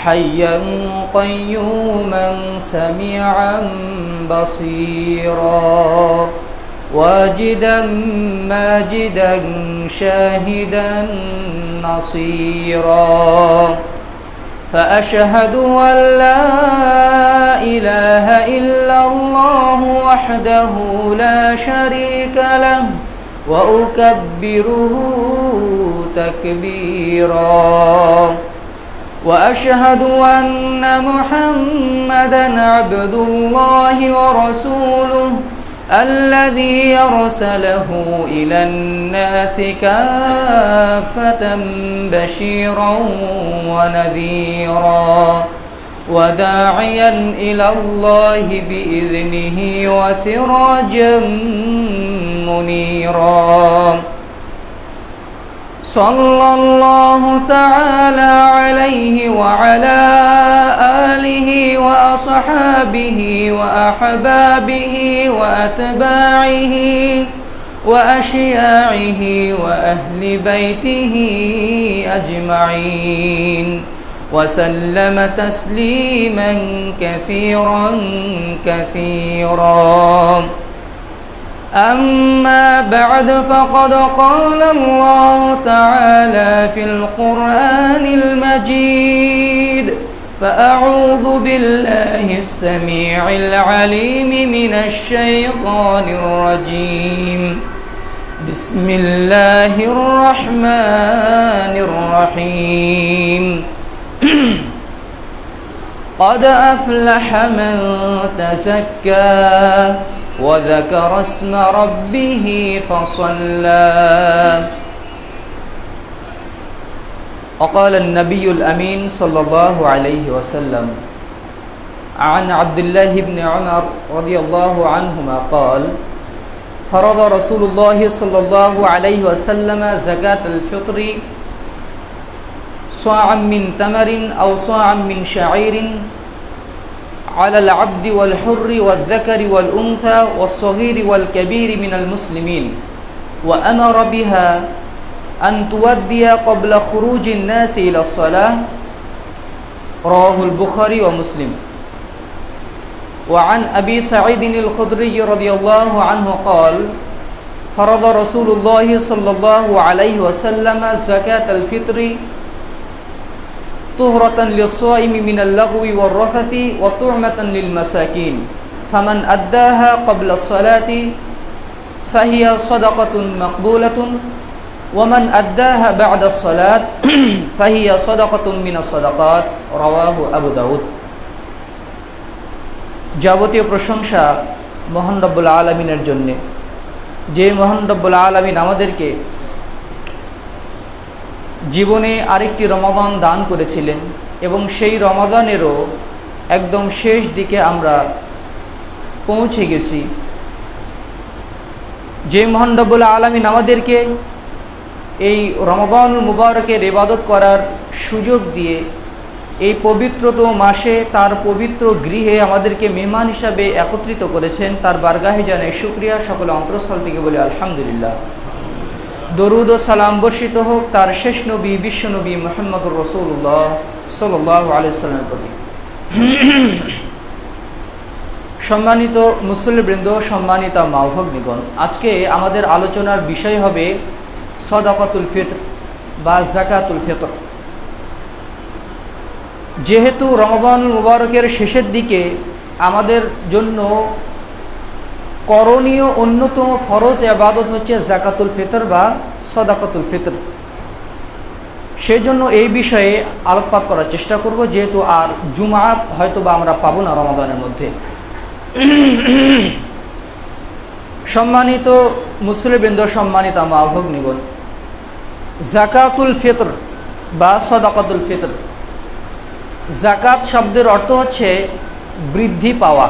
حيا قيوما سميعا بصيرا واجدا ماجدا شاهدا نصيرا فأشهد أن لا إله إلا الله وحده لا شريك له وأكبره تكبيرا وأشهد أن محمدا عبد الله ورسوله الذي أرسله إلى الناس كافة بشيرا ونذيرا وداعيا إلى الله بإذنه وسراجا منيرا صلى الله تعالى عليه وعلى آله وأصحابه وأحبابه وأتباعه وأشياعه وأهل بيته أجمعين وسلم تسليما كثيرا كثيرا أما بعد فقد قال الله تعالى في القرآن المجيد فأعوذ بالله السميع العليم من الشيطان الرجيم بسم الله الرحمن الرحيم قد أفلح من تزكى وذكر اسم ربه فصلى وقال النبي الأمين صلى الله عليه وسلم عن عبد الله بن عمر رضي الله عنهما قال فرض رسول الله صلى الله عليه وسلم زكاة الفطر صاعا من تمر أو صاعا من شعير على العبد والحر والذكر والأنثى والصغير والكبير من المسلمين وأمر بها أن تودي قبل خروج الناس إلى الصلاة رواه البخاري ومسلم وعن أبي سعيد الخدري رضي الله عنه قال فرض رسول الله صلى الله عليه وسلم زكاة الفطر طهرة للصائم من اللغو والرفث وطعمة للمساكين فمن أداها قبل الصلاة فهي صدقة مقبولة ومن أداها بعد الصلاة فهي صدقة من الصدقات رواه أبو داود যাবতীয় প্রশংসা মহান রব্বুল আলামিনের জন্য যে মহান রব্বুল আলামিন আমাদেরকে জীবনে আরেকটি রমাদান দান করেছিলেন এবং সেই রমাদানেরও একদম শেষ দিকে আমরা পৌঁছে গেছি যে মহান রব্বুল আলামিন আমাদেরকে এই রমাদান মুবারকের ইবাদত করার সুযোগ দিয়ে এই পবিত্রতম মাসে তার পবিত্র গৃহে আমাদেরকে মেহমান হিসাবে একত্রিত করেছেন তার বারগাহে জানাই শুকরিয়া সকল অন্তঃস্থল থেকে বলি আলহামদুলিল্লাহ দরুদ ও সালাম বর্ষিত হোক তার শেষ নবী বিশ্ব নবী মুহাম্মদুর রাসূলুল্লাহ সাল্লাল্লাহু আলাইহি ওয়াসাল্লামের প্রতি সম্মানিত মুসল্লিবৃন্দ সম্মানিতা মা ও ভগ্নীগণ আজকে আমাদের আলোচনার বিষয় হবে সাদাকাতুল ফিতর বা যাকাতুল ফিতর যেহেতু রমাদান মুবারকের শেষের দিকে আমাদের জন্য করণীয় অন্যতম ফরজ ইবাদত হচ্ছে যাকাতুল ফিতর বা সাদাকাতুল ফিতর সেই জন্য এই বিষয়ে আলোকপাত করার চেষ্টা করব যেহেতু আর জুমা হয়তো বা আমরা পাবো না রমাদানের মধ্যে সম্মানিত মুসলিমবৃন্দ সম্মানিত মা ভগ্নীগণ যাকাতুল ফিতর বা সাদাকাতুল ফিতর যাকাত শব্দের অর্থ হচ্ছে বৃদ্ধি পাওয়া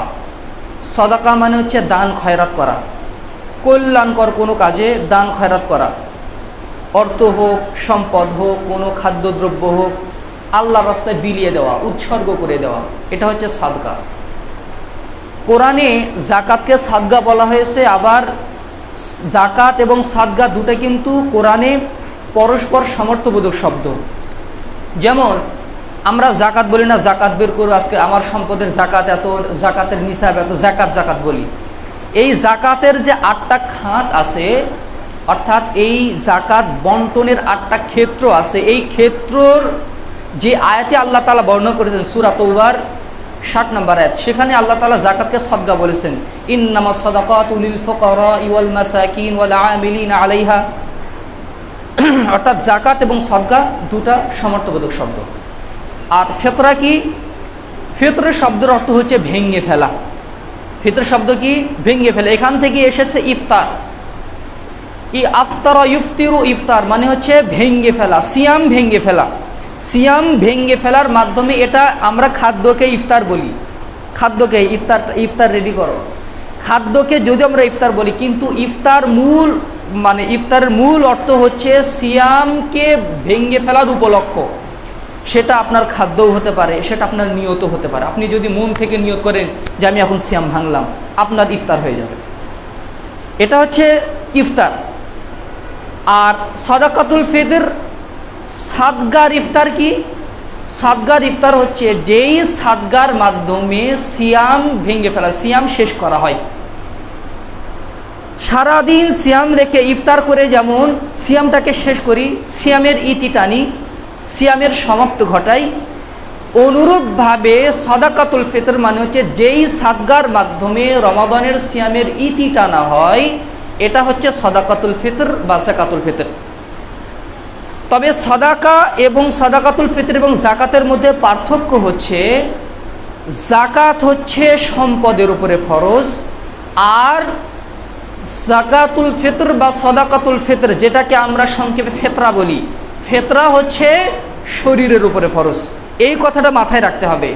সাদাকা মানে হচ্ছে দান খয়রাত করা কল্যাণকর কোনো কাজে দান খয়রাত করা অর্থ হোক সম্পদ হোক কোনো খাদ্যদ্রব্য হোক আল্লাহর রাস্তায় বিলিয়ে দেওয়া উৎসর্গ করে দেওয়া এটা হচ্ছে সাদকা কোরআনে যাকাতকে সাদকা বলা হয়েছে আবার যাকাত এবং সাদকা দুটো কিন্তু কোরআনে পরস্পর সমর্থবোধক শব্দ যেমন আমরা জাকাত বলি না, জাকাত বের করো, আজকে আমার সম্পদের জাকাত এত, জাকাতের নিসাব এত, জাকাত জাকাত বলি। এই জাকাতের যে 8টা খাত আছে, অর্থাৎ এই জাকাত বন্টনের 8টা ক্ষেত্র আছে, এই ক্ষেত্রর যে আয়াতে আল্লাহ তাআলা বর্ণনা করেছেন সূরা তাওবার 60 নম্বর আয়াত, সেখানে আল্লাহ তাআলা জাকাতকে সদকা বলেছেন, ইন্নামাস সাদাকাতু লিল ফুকারা ওয়াল মাসাকিন ওয়াল আমিলিনা আলাইহা। অর্থাৎ জাকাত এবং সদকা দুটা সমর্থবোধক শব্দ। আর ফিতরা কি? ফিতরের শব্দের অর্থ হচ্ছে ভেঙে ফেলা। ফিতর শব্দ কি? ভেঙে ফেলা। এখান থেকে এসেছে ইফতার। আফতারা ইফতিরু, ইফতার মানে হচ্ছে ভেঙে ফেলা, সিয়াম ভেঙে ফেলা। সিয়াম ভেঙে ফেলার মাধ্যমে, এটা আমরা খাদ্যকে ইফতার বলি, খাদ্যকে ইফতার রেডি করো, খাদ্যকে যদি আমরা ইফতার বলি, কিন্তু ইফতারের মূল অর্থ হচ্ছে সিয়ামকে ভেঙে ফেলার উপলক্ষ। সেটা আপনার খাদ্যও হতে পারে, সেটা আপনার নিয়ত হতে পারে। আপনি যদি মন থেকে নিয়ত করেন যে আমি এখন সিয়াম ভাঙলাম, আপনার ইফতার হয়ে যাবে। এটা হচ্ছে ইফতার। আর সাদাকাতুল ফিতর, সাদগার ইফতার কি? সাদগার ইফতার হচ্ছে যেই সাদগার মাধ্যমে সিয়াম ভেঙে ফেলা, সিয়াম শেষ করা হয়। সারাদিন সিয়াম রেখে ইফতার করে যেমন সিয়ামটাকে শেষ করি, সিয়ামের ইতি টানি, সিয়ামের সমাপ্ত ঘটাই, অনুরূপভাবে সাদাকাতুল ফিতর মানে হচ্ছে যেই সাদগার মাধ্যমে রমাদানের সিয়ামের ইতি টানা হয়, এটা হচ্ছে সাদাকাতুল ফিতর বা যাকাতুল ফিতর। তবে সাদাকা এবং সাদাকাতুল ফিতর এবং যাকাতের মধ্যে পার্থক্য হচ্ছে, যাকাত হচ্ছে সম্পদের উপরে ফরজ, আর যাকাতুল ফিতর বা সাদাকাতুল ফিতর, যেটাকে আমরা সংক্ষেপে ফিতরা বলি, ফিতরা হচ্ছে শরীরের উপরে ফরজ। এই কথাটা মাথায় রাখতে হবে।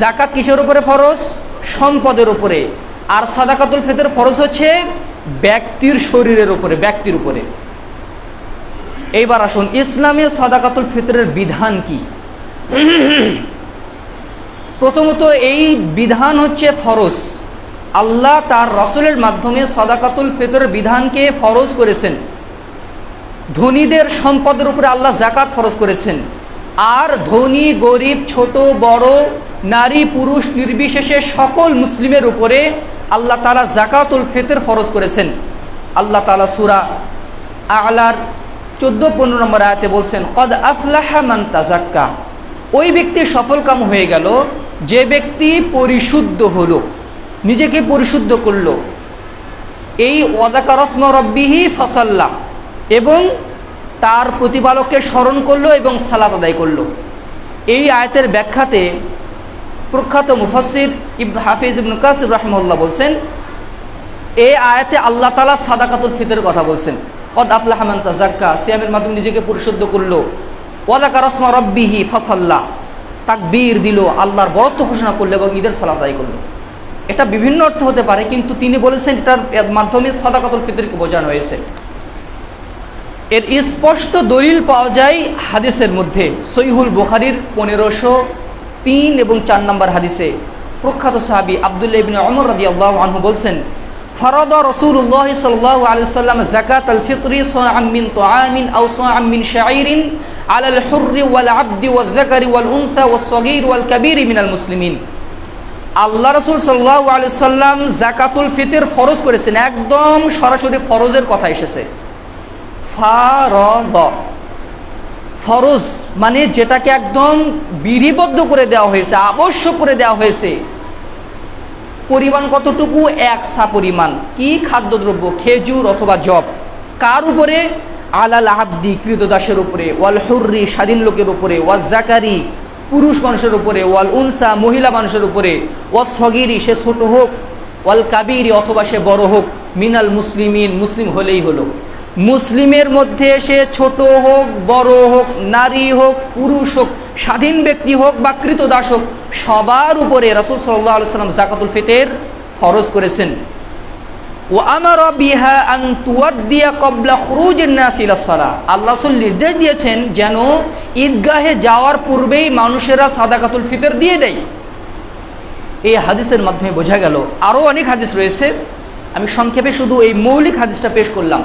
যাকাত কিসের উপরে ফরজ? সম্পদের উপরে। আর সাদাকাতুল ফিতর ফরজ হচ্ছে ব্যক্তির শরীরের উপরে, ব্যক্তির উপরে। এইবার আসুন, ইসলামে সাদাকাতুল ফিতরের বিধান কি? প্রথমত এই বিধান হচ্ছে ফরজ। আল্লাহ তার রাসূলের মাধ্যমে সাদাকাতুল ফিতরের বিধানকে ফরজ করেছেন। ধনীদের সম্পদের উপরে আল্লাহ যাকাত ফরজ করেছেন, আর ধনী গরিব ছোট বড় নারী পুরুষ নির্বিশেষে সকল মুসলিমের উপরে আল্লাহ তাআলা যাকাতুল ফিতর ফরজ করেছেন। আল্লাহ তাআলা সূরা আ'লার 14-15 নম্বর আয়াতে বলছেন, কদ আফলাহা মান তাযাক্কা। ওই ব্যক্তি সফলকাম হয়ে গেল যে ব্যক্তি পরিশুদ্ধ হলো, নিজেকে পরিশুদ্ধ করলো। এই ওয়াযাকারা ইসমা রাব্বিহি ফাসাল্লা, এবং তার প্রতিপালককে স্মরণ করলো এবং সালাত আদায় করলো। এই আয়াতের ব্যাখ্যাতে প্রখ্যাত মুফাসসির হাফিজ ইবনে কাসির রাহিমাহুল্লাহ বলছেন, এই আয়াতে আল্লাহ তাআলা সাদাকাতুল ফিতরের কথা বলছেন। কদ আফলাহা মান তাযাক্কা, সিয়ামের মাধ্যমে নিজেকে পরিশুদ্ধ করলো। ওয়াযাকারা ইসমা রাব্বিহি ফাসাল্লা, তাকবীর দিল, আল্লাহর বরত্ব ঘোষণা করলো এবং ঈদের সালাত আদায় করলো। এটা বিভিন্ন অর্থ হতে পারে, কিন্তু তিনি বলেছেন এটার মাধ্যমে সাদাকাতুল ফিতরকে বোঝানো হয়েছে। এর স্পষ্ট দলিল পাওয়া যায় হাদিসের মধ্যে। সহিহুল বুখারীর 1503 এবং 4 নম্বর হাদিসে প্রখ্যাত সাহাবী আব্দুল্লাহ ইবনে ওমর রাদিয়াল্লাহু আনহু বলছেন, ফারাদা রাসূলুল্লাহ সাল্লাল্লাহু আলাইহি ওয়াসাল্লাম যাকাতাল ফিতরি সাআম মিন তুআমিন আও সাআম মিন শাঈরিন আলাল হুররি ওয়াল আবদি ওয়াল যাকারি ওয়াল উনসা ওয়াস সাগীর ওয়াল কাবীরি মিনাল মুসলিমিন। আল্লাহ রাসূল সাল্লাল্লাহু আলাইহি ওয়াসাল্লাম যাকাতুল ফিতর ফরজ করেছেন, একদম সরাসরি ফরজের কথা এসেছে। ফারাদ, ফরজ মানে যেটাকে একদম বিধিবদ্ধ করে দেওয়া হয়েছে, আবশ্যক করে দেওয়া হয়েছে। পরিমাণ কতটুকু? 1 সা পরিমাণ। কি? খাদ্যদ্রব্য, খেজুর অথবা জব। কার উপরে? আলাল আবদি, কৃতদাসের উপরে, ওয়াল হুররি, স্বাধীন লোকের উপরে, ওয়াল যাকারি, পুরুষ মানুষের উপরে, ওয়াল উনসা, মহিলা মানুষের উপরে, ওয়াস সগীরি, সে ছোট হোক, ওয়াল কাবীরি, অথবা সে বড় হোক, মিনাল মুসলিমিন, মুসলিম হলেই হলো। মুসলিমের মধ্যে সে ছোট হোক, বড় হোক, নারী হোক, পুরুষ হোক, স্বাধীন ব্যক্তি হোক বা কৃতদাস হোক, সবার উপরে রাসূল সাল্লাল্লাহু আলাইহি ওয়াসাল্লাম যাকাতুল ফিতর ফরজ করেছেন। ওয়া আমারা বিহা আন তুআদ্দিয়া ক্বাবলা খুরুজিন নাস ইলা সালাহ, আল্লাহ রাসূল নির্দেশ দিয়েছেন যেন ঈদগাহে যাওয়ার পূর্বেই মানুষেরা সাদাকাতুল ফিতর দিয়ে দেয়। এই হাদিসের মাধ্যমে বোঝা গেল, আরও অনেক হাদিস রয়েছে, আমি সংক্ষেপে শুধু এই মৌলিক হাদিসটা পেশ করলাম।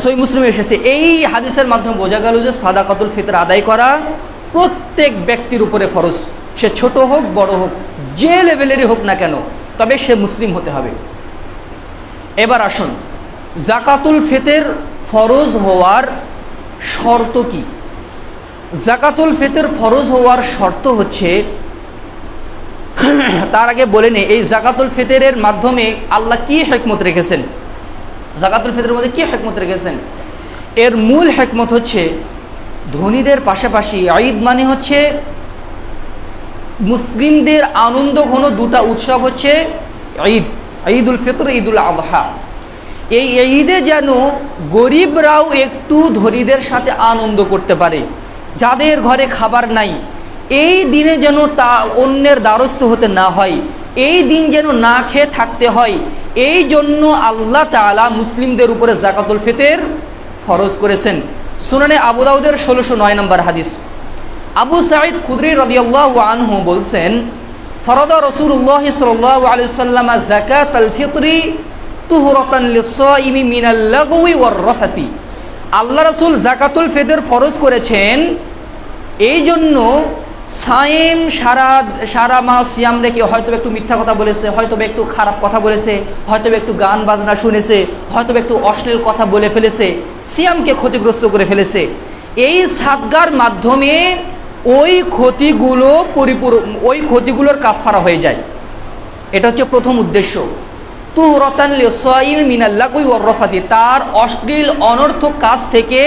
সহিহ মুসলিমে এসেছে। এই হাদিসের মাধ্যমে বোঝা গেল যে সাদাকাতুল ফিতর আদায় করা প্রত্যেক ব্যক্তির উপরে ফরজ, সে ছোট হোক বড় হোক, যে লেভেলেরই হোক না কেন, তবে সে মুসলিম হতে হবে। এবার আসুন, জাকাতুল ফিতর ফরজ হওয়ার শর্ত কি? জাকাতুল ফিতর ফরজ হওয়ার শর্ত হচ্ছে, তার আগে বলে নেই এই জাকাতুল ফিতরের মাধ্যমে আল্লাহ কি হিকমত রেখেছেন, জাকাতুল ফিতরের মধ্যে কি হিকমত রেখেছেন। এর মূল হিকমত হচ্ছে, ধনীদের পাশাপাশি ঈদ মানে হচ্ছে মুসলিমদের আনন্দ ঘন দুটা উৎসব হচ্ছে ঈদ, ঈদুল ফিতর, ঈদুল আযহা। এই ঈদে যেন গরিবরাও একটু ধনীদের সাথে আনন্দ করতে পারে, যাদের ঘরে খাবার নাই এই দিনে যেন তা অন্যের দ্বারস্থ হতে না হয়, এই দিন যেন না খেয়ে থাকতে হয়, এই জন্য আল্লাহ তাআলা মুসলিমদের উপরে জাকাতুল ফিতর ফরজ করেছেন। সুনানে আবু দাউদের 1609 নম্বর হাদিস, আবু সাঈদ খুদরি রাদিয়াল্লাহু আনহু বলছেন, ফরদা রাসূলুল্লাহ সাল্লাল্লাহু আলাইহি ওয়াসাল্লাম যাকাতাল ফিতরি তুহরাতান লিস-সাইমি মিনাল লাগwi ওয়ার রাফাতি। আল্লাহ রাসূল যাকাতুল ফিতর ফরজ করেছেন এই জন্য সায়েম সারা মাস সিয়াম রেখে হয়তো একটু মিথ্যা কথা বলেছে, হয়তো একটু খারাপ কথা বলেছে, হয়তো একটু গান বাজনা শুনেছে, হয়তো একটু অশ্লীল কথা বলে ফেলেছে, সিয়ামকে ক্ষতিগ্রস্ত করে ফেলেছে, এই সাদগার মাধ্যমে ওই ক্ষতিগুলোর কাফারা হয়ে যায়। এটা হচ্ছে প্রথম উদ্দেশ্য। তুহরাতান লিস-সাইমি মিনাল লাগwi ওয়ার রাফাতি, তার অশ্লীল অনর্থক কাজ থেকে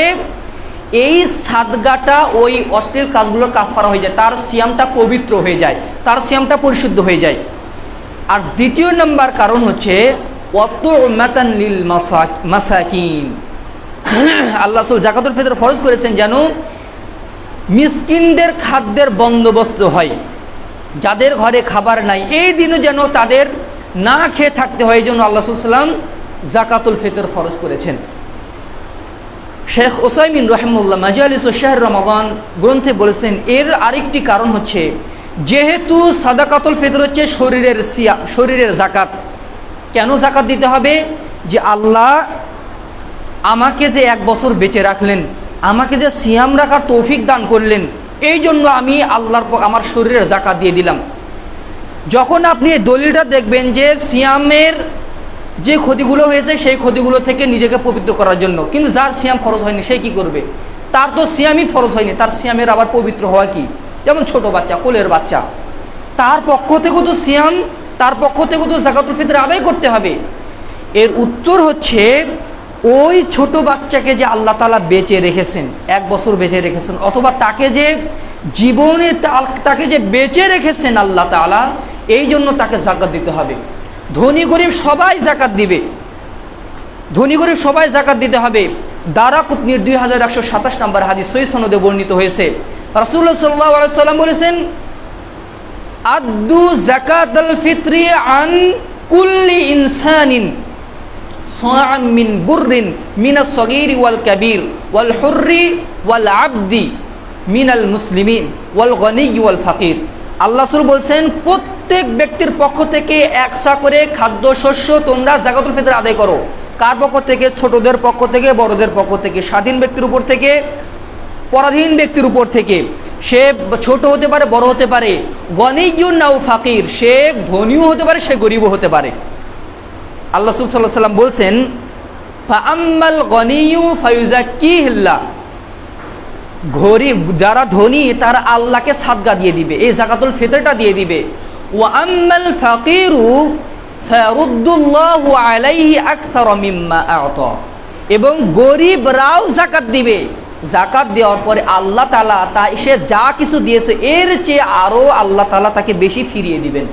এই সাদগাটা ওই অশ্লীল কাজগুলোর কাফারা হয়ে যায়, তার সিয়ামটা পবিত্র হয়ে যায়, তার সিয়ামটা পরিশুদ্ধ হয়ে যায়। আর দ্বিতীয় নাম্বার কারণ হচ্ছে ওয়াতুমাতান লিল মাসাকিন, আল্লাহ রাসূল যাকাতুল ফিতর ফরজ করেছেন যেন মিসকিনদের খাদ্যের বন্দোবস্ত হয়, যাদের ঘরে খাবার নাই এই দিনে যেন তাদের না খেয়ে থাকতে হয়, এই জন্য আল্লাহ রাসূল সাল্লাল্লাহু আলাইহি ওয়াসাল্লাম যাকাতুল ফিতর ফরজ করেছেন। শেখ উসাইমিন রাহিমাহুল্লাহ মাজালিসুশ শাহর রমাদান গ্রন্থে বলেছেন, এর আরেকটি কারণ হচ্ছে, যেহেতু সাদাকাতুল ফিতর হচ্ছে শরীরের জাকাত। কেন জাকাত দিতে হবে? যে আল্লাহ আমাকে যে 1 বছর বেঁচে রাখলেন, আমাকে যে সিয়াম রাখার তৌফিক দান করলেন, এই জন্য আমি আমার শরীরের জাকাত দিয়ে দিলাম। যখন আপনি এই দলিলটা দেখবেন যে সিয়ামের যে ক্ষতিগুলো হয়েছে সেই ক্ষতিগুলো থেকে নিজেকে পবিত্র করার জন্য, কিন্তু যার সিয়াম ফরজ হয়নি সে কি করবে? তার তো সিয়ামই ফরজ হয়নি, তার সিয়ামের আবার পবিত্র হওয়া কি? যেমন ছোট বাচ্চা, কোলের বাচ্চা, তার পক্ষ থেকেও তো সিয়াম, তার পক্ষ থেকেও তো যাকাতুল ফিতর আদায় করতে হবে। এর উত্তর হচ্ছে, ওই ছোট বাচ্চাকে যে আল্লাহ তাআলা বেঁচে রেখেছেন, 1 বছর বেঁচে রেখেছেন, অথবা তাকে যে জীবনে তাকে যে বেঁচে রেখেছেন আল্লাহ তাআলা, এই জন্য তাকে যাকাত দিতে হবে। ধনী গরিব সবাই যাকাত দিবে, ধনী গরিব সবাই যাকাত দিতে হবে। দারাকুতনির 2127 নম্বর হাদিস সহিহ সনদে বর্ণিত হয়েছে, রাসূলুল্লাহ সাল্লাল্লাহু আলাইহি ওয়াসাল্লাম বলেছেন, আদ্দু যাকাতাল ফিতরি আন কুল্লি ইনসানিন সাআম মিন বুররিন মিনাস সাগীরি ওয়াল কাবীর ওয়াল হুররি ওয়াল আবদি মিনাল মুসলিমিন ওয়াল গনি ওয়াল ফাকির। আল্লাহ রাসূল বলছেন, প্রত্যেক ব্যক্তির পক্ষ থেকে 100 করে খাদ্যশস্য তোমরা যাকাতুল ফিতর আদায় করো। কার পক্ষ থেকে? ছোটদের পক্ষ থেকে, বড়দের পক্ষ থেকে, স্বাধীন ব্যক্তির উপর থেকে, পরাধীন ব্যক্তির উপর থেকে। সে ছোট হতে পারে, বড় হতে পারে, গনিয়ুন নাও ফাকির, সে ধনীও হতে পারে, সে গরিবও হতে পারে। আল্লাহ রাসূল সাল্লাল্লাহু আলাইহি ওয়াসাল্লাম বলছেন, ফাআম্মাল গনিয়ু ফায়ুযাক্কিহিল্লাহ, গরিব যারা ধনী তারা আল্লাহকে সাদকা দিয়ে দিবে, এই যাকাতুল ফিতরটা দিয়ে দিবে। ওয়া আম্মাল ফাকিরু ফায়ারুদ্দুল্লাহু আলাইহি আকসারা মিম্মা আ'তা, এবং গরিবরাও যাকাত দিবে। যাকাত দেওয়ার পরে আল্লাহ তাআলা সে যা কিছু দিয়েছে এর চেয়ে আরও আল্লাহ তাআলা তাকে বেশি ফিরিয়ে দিবেন।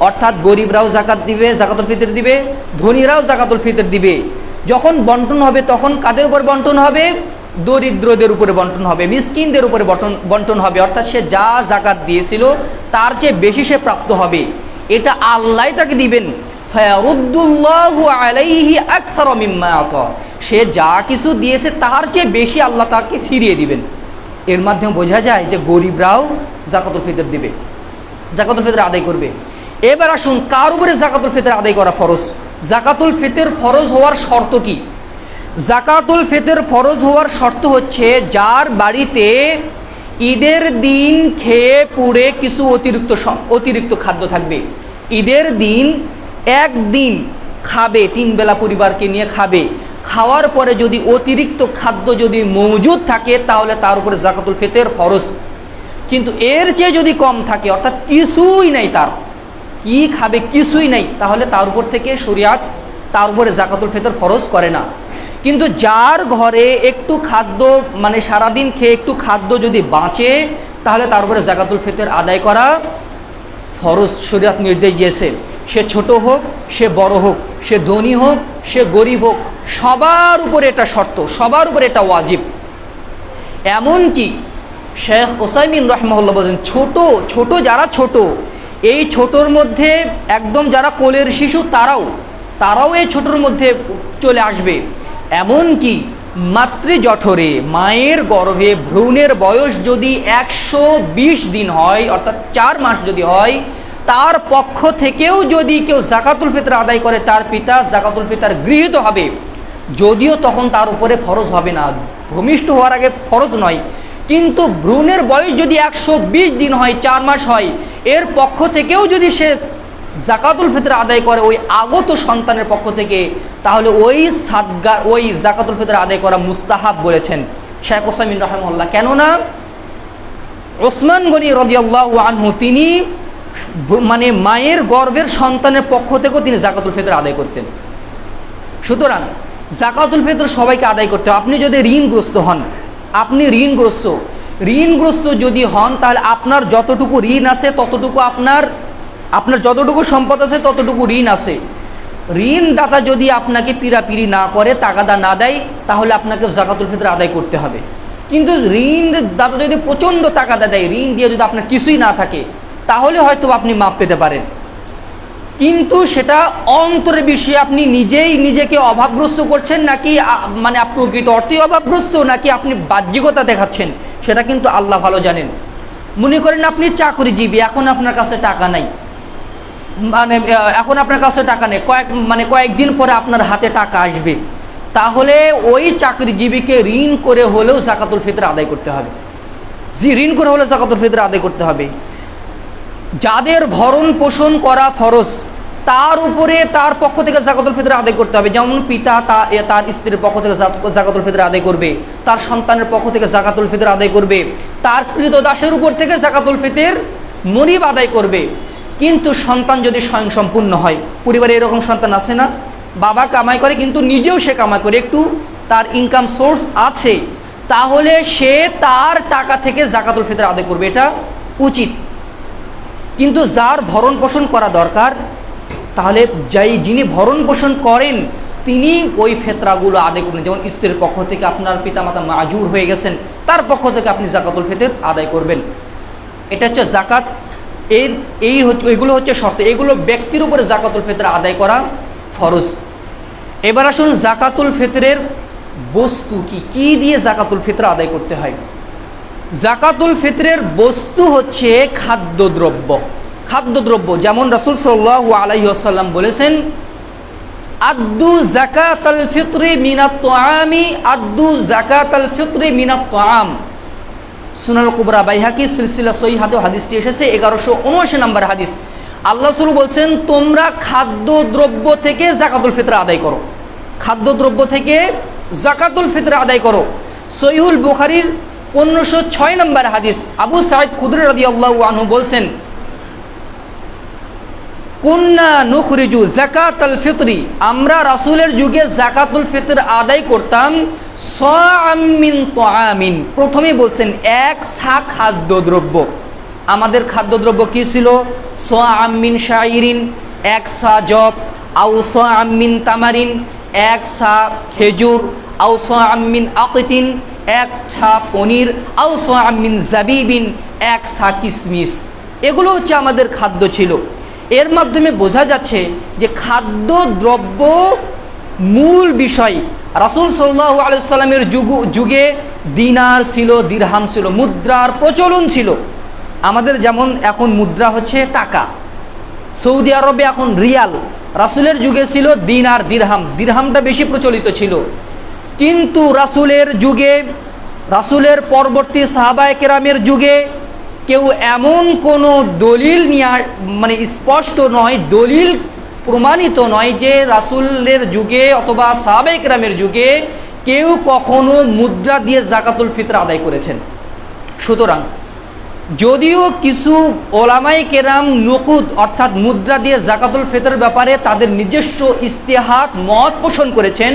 অর্থাৎ গরিবরাও যাকাত দিবে, যাকাতুল ফিতর দিবে, ধনীরাও যাকাতুল ফিতর দিবে। যখন বন্টন হবে তখন কাদের উপর বন্টন হবে? দরিদ্রদের উপরে বন্টন হবে, মিসকিনদের উপরে বন্টন হবে। অর্থাৎ সে যা যাকাত দিয়েছিল তার চেয়ে বেশি সে প্রাপ্ত হবে, এটা আল্লাহ তাকে দিবেন। ফায়ারুদ্দুল্লাহু আলাইহি আকসারা মিম্মা আতা, সে যা কিছু দিয়েছে তার চেয়ে বেশি আল্লাহ তাকে ফিরিয়ে দিবেন। এর মাধ্যমে বোঝা যায় যে গরিবরাও যাকাতুল ফিতর দিবে, যাকাতুল ফিতর আদায় করবে। এবার আসুন, কার উপরে যাকাতুল ফিতর আদায় করা ফরজ? যাকাতুল ফিতর ফরজ হওয়ার শর্ত কি? যাকাতুল ফিতর ফরজ হওয়ার শর্ত হচ্ছে, যার বাড়িতে ঈদের দিন খেয়ে পুড়ে কিছু অতিরিক্ত খাদ্য থাকবে। ঈদের দিন একদিন খাবে, 3 বেলা পরিবারকে নিয়ে খাবে, খাওয়ার পরে যদি অতিরিক্ত খাদ্য যদি মজুদ থাকে তাহলে তার উপরে যাকাতুল ফিতর ফরজ। কিন্তু এর চেয়ে যদি কম থাকে, অর্থাৎ কিছুই নাই, তার কি খাবে কিছুই নাই, তাহলে তার উপর থেকে শরিয়াত তার উপরে যাকাতুল ফিতর ফরজ করে না। কিন্তু যার ঘরে একটু খাদ্য মানে সারাদিন খেয়ে একটু খাদ্য যদি বাঁচে তাহলে তার উপরে যাকাতুল ফিতর আদায় করা ফরজ, শরিয়াত নির্দেশ দিয়েছে। সে ছোট হোক, সে বড় হোক, সে ধনী হোক, সে গরিব হোক, সবার উপরে এটা শর্ত, সবার উপরে এটা ওয়াজিব। এমনকি শেখ ওসাইমিন রাহিমাহুল্লাহ বলেন, ছোট যারা ছোট, এই ছোটর মধ্যে একদম যারা কোলের শিশু তারাও এই ছোটর মধ্যে চলে আসবে। এমনকি মাতৃজঠরে মায়ের গর্ভে ভ্রূণের বয়স যদি 120 দিন হয়, অর্থাৎ 4 মাস যদি হয়, তার পক্ষ থেকেও যদি কেউ যাকাতুল ফিতর আদায় করে তার পিতা যাকাতুল ফিতর গৃহীত হবে, যদিও তখন তার উপরে ফরজ হবে না, ভূমিষ্ঠ হওয়ার আগে ফরজ নয়। কিন্তু ভ্রূণের বয়স যদি 120 দিন হয়, 4 মাস হয়, এর পক্ষ থেকেও যদি সে যাকাতুল ফিতর আদায় করে ওই আগত সন্তানের পক্ষ থেকে, তাহলে ওই যাকাতুল ফিতর আদায় করা মুস্তাহাব বলেছেন শেখ ওসাইমিন রাহিমাহুল্লাহ। কেননা ওসমান গনি রাদিয়াল্লাহু আনহু তিনি মানে মায়ের গর্ভের সন্তানের পক্ষ থেকেও তিনি যাকাতুল ফিতর আদায় করতেন। সুতরাং যাকাতুল ফিতর সবাইকে আদায় করতে হবে। আপনি যদি ঋণগ্রস্ত হন, আপনি ঋণগ্রস্ত যদি হন, তাহলে আপনার যতটুকু ঋণ আছে ততটুকু আপনার যতটুকু সম্পদ আছে ততটুকু ঋণ আছে। ঋণদাতা যদি আপনাকে পিরাপিরি না করে, তাগাদা না দেয়, তাহলে আপনাকে যাকাতুল ফিতর আদায় করতে হবে। কিন্তু ঋণদাতা যদি প্রচণ্ড তাগাদা দেয়, ঋণ দিয়ে যদি আপনার কিছুই না থাকে, তাহলে হয়তো আপনি মাপ পেতে পারেন। কিন্তু সেটা অন্তরের বিষয়ে আপনি নিজেকে অভাবগ্রস্ত করছেন, নাকি মানে প্রকৃত অর্থে অভাবগ্রস্ত, নাকি আপনি বাহ্যিকতা দেখাচ্ছেন, সেটা কিন্তু আল্লাহ ভালো জানেন। মনে করেন আপনি চাকরিজীবী, এখন আপনার কাছে টাকা নাই, কয়েকদিন পরে আপনার হাতে টাকা আসবে, তাহলে ওই চাকরিজীবীকে ঋণ করে হলেও যাকাতুল ফিতর আদায় করতে হবে। ঋণ করে হলেও যাকাতুল ফিতর আদায় করতে হবে। যাদের ভরণ পোষণ করা ফরজ, তার উপরে তার পক্ষ থেকে যাকাতুল ফিতর আদায় করতে হবে। যেমন পিতা তার স্ত্রীর পক্ষ থেকে যাকাতুল ফিতর আদায় করবে, তার সন্তানের পক্ষ থেকে যাকাতুল ফিতর আদায় করবে, তার কৃতদাসের উপর থেকে যাকাতুল ফিতর নরিব আদায় করবে। কিন্তু সন্তান যদি স্বয়ংসম্পূর্ণ হয়, পরিবারে এরকম সন্তান আছে না, বাবা কামাই করে কিন্তু নিজেও সে কামাই করে, একটু তার ইনকাম সোর্স আছে, তাহলে সে তার টাকা থেকে যাকাতুল ফিতর আদায় করবে, এটা উচিত। কিন্তু যার ভরণ পোষণ করা দরকার, তাহলে যিনি ভরণ পোষণ করেন তিনি ওই ফিতরাগুলো আদায় করবেন। যেমন স্ত্রীর পক্ষ থেকে আপনার পিতামাতা মাজুর হয়ে গেছেন, তার পক্ষ থেকে আপনি যাকাতুল ফিতর আদায় করবেন। এটা হচ্ছে জাকাত। এইগুলো হচ্ছে শর্ত, এগুলো ব্যক্তির উপরে যাকাতুল ফিতর আদায় করা ফরজ। এবার আসুন যাকাতুল ফিতরের বস্তু কি দিয়ে যাকাতুল ফিতর আদায় করতে হয়। যাকাতুল ফিতরের বস্তু হচ্ছে খাদ্যদ্রব্য। যেমন রাসূল সাল্লাল্লাহু আলাইহি ওয়াসাল্লাম বলেছেন, আদ্দু যাকাতাল ফিতরি মিনাত তুআমি, আদ্দু যাকাতাল ফিতরি মিনাত তুআম। সুনান কুবরা বাইহাকি সিলসিলা সহিহাতে হাদিসটি এসেছে, 1179 নম্বর হাদিস। আল্লাহ রাসূল বলছেন, তোমরা খাদ্যদ্রব্য থেকে যাকাতুল ফিতর আদায় করো, খাদ্যদ্রব্য থেকে যাকাতুল ফিতর আদায় করো। সহিহুল বুখারীর 1506 নম্বর হাদিস, আবু সাঈদ খুদরি রাদিয়াল্লাহু আনহু বলছেন, কুন্না নুখরিজু যাকাতাল ফিতরি, আমরা রাসূলের যুগে যাকাতুল ফিতর আদায় করতাম সাআম মিন তুআমিন। প্রথমেই বলছেন এক সা খাদ্যদ্রব্য। আমাদের খাদ্যদ্রব্য কি ছিল? সাআম মিন শাইরিন, এক সা জব, আও সাআম মিন তামারিন, এক সা খেজুর, আও সাআম মিন আকিতিন, এক ছা পনির, আও সাআম মিন জাবিবিন, এক সা কিসমিস। এগুলো হচ্ছে আমাদের খাদ্য ছিল। এর মাধ্যমে বোঝা যাচ্ছে যে খাদ্যদ্রব্য মূল বিষয়। রাসূল সাল্লাল্লাহু আলাইহি সাল্লামের যুগে দিনার ছিল, দিরহাম ছিল, মুদ্রার প্রচলন ছিল। আমাদের যেমন এখন মুদ্রা হচ্ছে টাকা, সৌদি আরবে এখন রিয়াল, রাসূলের যুগে ছিল দিনার, দিরহামটা বেশি প্রচলিত ছিল। কিন্তু রাসূলের যুগে রাসূলের পরবর্তী সাহাবায়ে কেরামের যুগে কেউ এমন কোনো দলিল নিয়ে মানে স্পষ্ট নয়, দলিল প্রমাণিত নয় যে রাসূলের যুগে অথবা সাহাবায়ে কেরামের যুগে কেউ কখনো মুদ্রা দিয়ে যাকাতুল ফিতর আদায় করেছেন। সুতরাং যদিও কিছু ওলামায়ে কেরাম নকুদ অর্থাৎ মুদ্রা দিয়ে যাকাতুল ফিতরের ব্যাপারে তাদের নিজস্ব ইজতিহাদ মত পোষণ করেছেন,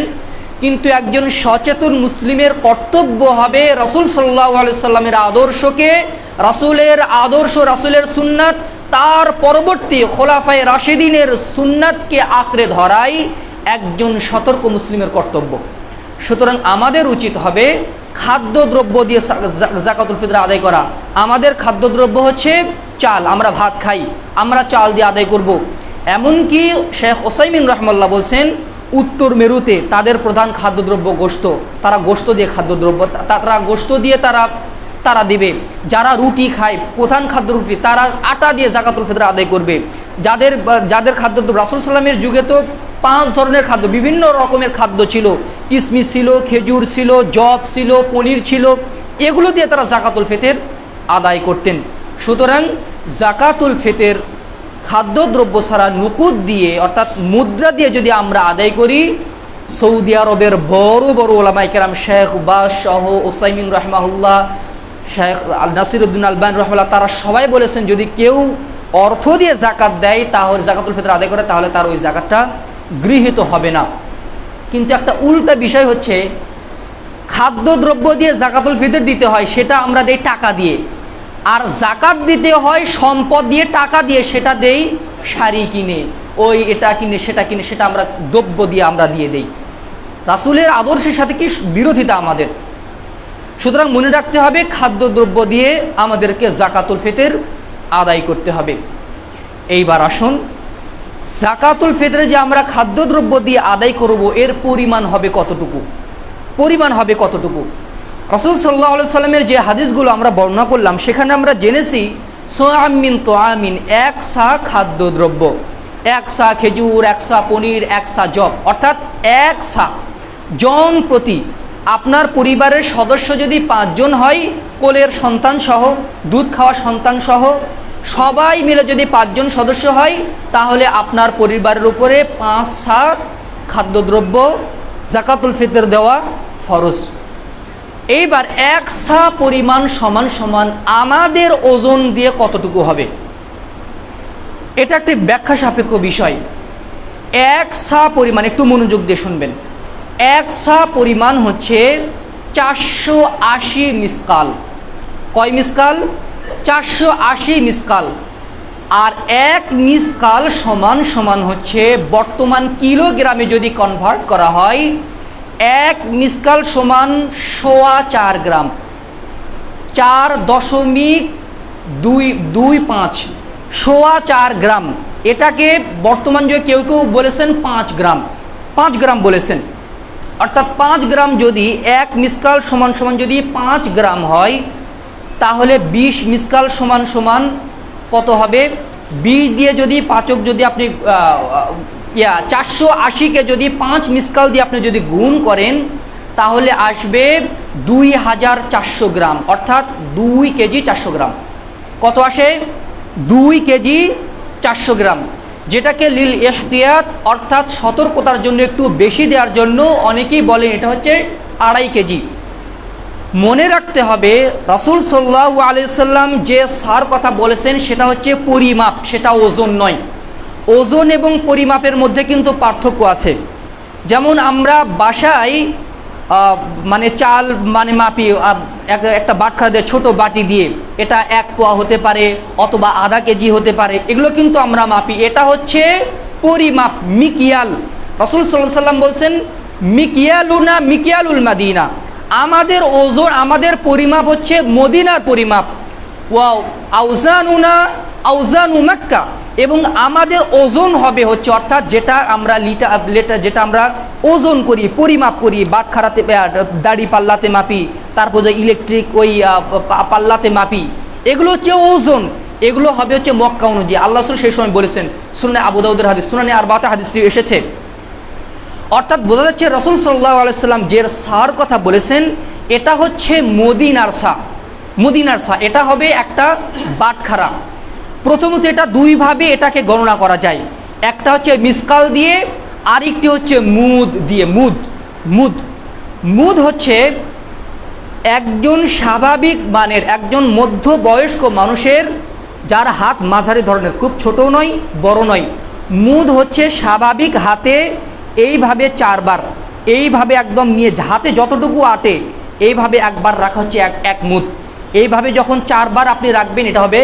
কিন্তু একজন সচেতন মুসলিমের কর্তব্য হবে রাসূল সাল্লাল্লাহু আলাইহি সাল্লামের আদর্শকে, রাসূলের আদর্শ, রাসূলের সুন্নাত, তার পরবর্তী খোলাফায়ে রাশিদিনের সুন্নাতকে আঁকড়ে ধরাই একজন সতর্ক মুসলিমের কর্তব্য। সুতরাং আমাদের উচিত হবে খাদ্যদ্রব্য দিয়ে যাকাতুল ফিতর আদায় করা। আমাদের খাদ্যদ্রব্য হচ্ছে চাল, আমরা ভাত খাই, আমরা চাল দিয়ে আদায় করব। এমনকি শেখ ওসাইমিন রাহমাতুল্লাহ বলছেন উত্তর মেরুতে তাদের প্রধান খাদ্যদ্রব্য গোশত, তারা গোশত দিয়ে খাদ্যদ্রব্য, তারা গোশত দিয়ে তারা দিবে। যারা রুটি খায়, প্রধান খাদ্য রুটি, তারা আটা দিয়ে যাকাতুল ফিতর আদায় করবে। যাদের খাদ্যদ্রব্য, রাসূল সাল্লামের যুগে তো 5 ধরনের খাদ্য, বিভিন্ন রকমের খাদ্য ছিল, কিশমিশ ছিল, খেজুর ছিল, জব ছিল, পনির ছিল, এগুলো দিয়ে তারা যাকাতুল ফিতর আদায় করতেন। সুতরাং যাকাতুল ফিতর খাদ্যদ্রব্য ছাড়া নকুদ দিয়ে অর্থাৎ মুদ্রা দিয়ে যদি আমরা আদায় করি, সৌদি আরবের বড় বড় ওলামায়ে কেরাম শেখ বাশ সহ ওসাইমিন রাহমাহুল্লাহ, শেখ নাসিরউদ্দিন আলবানী রাহমাহুল্লাহ, তারা সবাই বলেছেন যদি কেউ অর্থ দিয়ে যাকাত দেয়, তাহলে যাকাতুল ফিতর আদায় করে, তাহলে তার ওই যাকাতটা গৃহীত হবে না। কিন্তু একটা উল্টা বিষয় হচ্ছে খাদ্যদ্রব্য দিয়ে যাকাতুল ফিতর দিতে হয়, সেটা আমরা দেই টাকা দিয়ে, আর যাকাত দিতে হয় সম্পদ দিয়ে, টাকা দিয়ে সেটা দেই শাড়ি কিনে, ওই এটা কিনে সেটা কিনে, সেটা আমরা দ্রব্য দিয়ে আমরা দিয়ে দেই। রাসূলের আদর্শের সাথে কি বিরোধিতা আমাদের। সুতরাং মনে রাখতে হবে খাদ্যদ্রব্য দিয়ে আমাদেরকে যাকাতুল ফিতর আদায় করতে হবে। এইবার আসুন যাকাতুল ফিতরে যে আমরা খাদ্যদ্রব্য দিয়ে আদায় করব, এর পরিমাণ হবে কতটুকু, পরিমাণ হবে কতটুকু। রাসূল সাল্লাল্লাহু আলাইহি সাল্লামের যে হাদিসগুলো আমরা বর্ণনা করলাম, সেখানে আমরা জেনেছি সোয়াম মিন তোয়ামিন, 1 সা খাদ্যদ্রব্য, 1 সা খেজুর, 1 সা পনির, 1 সা জব, অর্থাৎ 1 সা জন প্রতি। আপনার পরিবারের সদস্য যদি 5 জন হয়, কোলের সন্তান সহ, দুধ খাওয়া সন্তান সহ সবাই মিলে যদি 5 জন সদস্য হয়, তাহলে আপনার পরিবারের উপরে 5 সা খাদ্যদ্রব্য যাকাতুল ফিতর দেওয়া ফরজ। এইবার 1 সা পরিমাণ সমান সমান আমাদের ওজন দিয়ে কতটুকু হবে, এটা একটি ব্যাখ্যা সাপেক্ষ বিষয়। 1 সা পরিমাণ, একটু মনোযোগ দিয়ে শুনবেন, 1 সা পরিমাণ হচ্ছে 480 মিসকাল। কয় মিসকাল? 480 মিসকাল। আর 1 মিসকাল সমান সমান হচ্ছে বর্তমান কিলোগ্রামে যদি কনভার্ট করা হয়, 1 মিসকাল সমান 4.25 গ্রাম, 4.225, 4.25 গ্রাম। এটাকে বর্তমান যুগে কেউ কেউ বলেছেন 5 গ্রাম, 5 গ্রাম বলেছেন। অর্থাৎ 5 গ্রাম যদি 1 মিসকাল সমান সমান যদি 5 গ্রাম হয়, তাহলে 20 মিসকাল সমান সমান কত হবে? 20 দিয়ে যদি পাঁচক যদি আপনি 480কে যদি 5 মিসকাল দিয়ে আপনি যদি গুণ করেন, তাহলে আসবে 2400 গ্রাম, অর্থাৎ 2 কেজি 400 গ্রাম। কত আসে? 2 কেজি 400 গ্রাম, যেটাকে লিল ইহতিয়াত অর্থাৎ সতর্কতার জন্য একটু বেশি দেওয়ার জন্য অনেকেই বলেন এটা হচ্ছে 2.5 কেজি। মনে রাখতে হবে রাসূল সাল্লাল্লাহু আলাইহি সাল্লাম যে সার কথা বলেছেন সেটা হচ্ছে পরিমাপ, সেটা ওজন নয়। ওজন এবং পরিমাপের মধ্যে কিন্তু পার্থক্য আছে। যেমন আমরা বাসায় মানে চাল মানে মাপি একটা বাটখা দিয়ে, ছোট বাটি দিয়ে, এটা 1 পোয়া হতে পারে অথবা আধা কেজি হতে পারে, এগুলো কিন্তু আমরা মাপি। এটা হচ্ছে পরিমাপ, মিকিয়াল। রাসূল সাল্লাল্লাহু আলাইহি সাল্লাম বলছেন মিকিয়ালুনা মিকিয়ালুল মাদিনা, আমাদের ওজন, আমাদের পরিমাপ হচ্ছে মদিনার পরিমাপ। ওয়াও আউজানুনা আউজানু মক্কা, এবং আমাদের ওজন হবে হচ্ছে অর্থাৎ যেটা আমরা লিটার যেটা আমরা ওজন করি, পরিমাপ করি, বাটখারাতে দাড়ি পাল্লাতে মাপি, তারপর যে ইলেকট্রিক ওই পাল্লাতে মাপি, এগুলো হচ্ছে ওজন। এগুলো হবে হচ্ছে মক্কা অনুযায়ী। আল্লাহ রাসূল সেই সময় বলেছেন, সুনানে আবু দাউদের হাদিস, সুনানে আরবাতে হাদিসটি এসেছে। অর্থাৎ বোঝা যাচ্ছে রাসূল সাল্লাল্লাহু আলাইহি সাল্লাম যে সার কথা বলেছেন এটা হচ্ছে মদিনার সা। মদিনার সা এটা হবে একটা বাটখারা। প্রথমত এটা দুইভাবে এটাকে গণনা করা যায়, একটা হচ্ছে মিসকাল দিয়ে, আরেকটি হচ্ছে মুদ দিয়ে। মুদ মুদ মুদ হচ্ছে একজন স্বাভাবিক মানের, একজন মধ্যবয়স্ক মানুষের যার হাত মাঝারি ধরনের, খুব ছোট নয় বড় নয়। মুদ হচ্ছে স্বাভাবিক হাতে এইভাবে 4 বার, এইভাবে একদম নিয়ে হাতে যতটুকু আটে এইভাবে একবার রাখা হচ্ছে এক মুদ। এইভাবে যখন 4 বার আপনি রাখবেন এটা হবে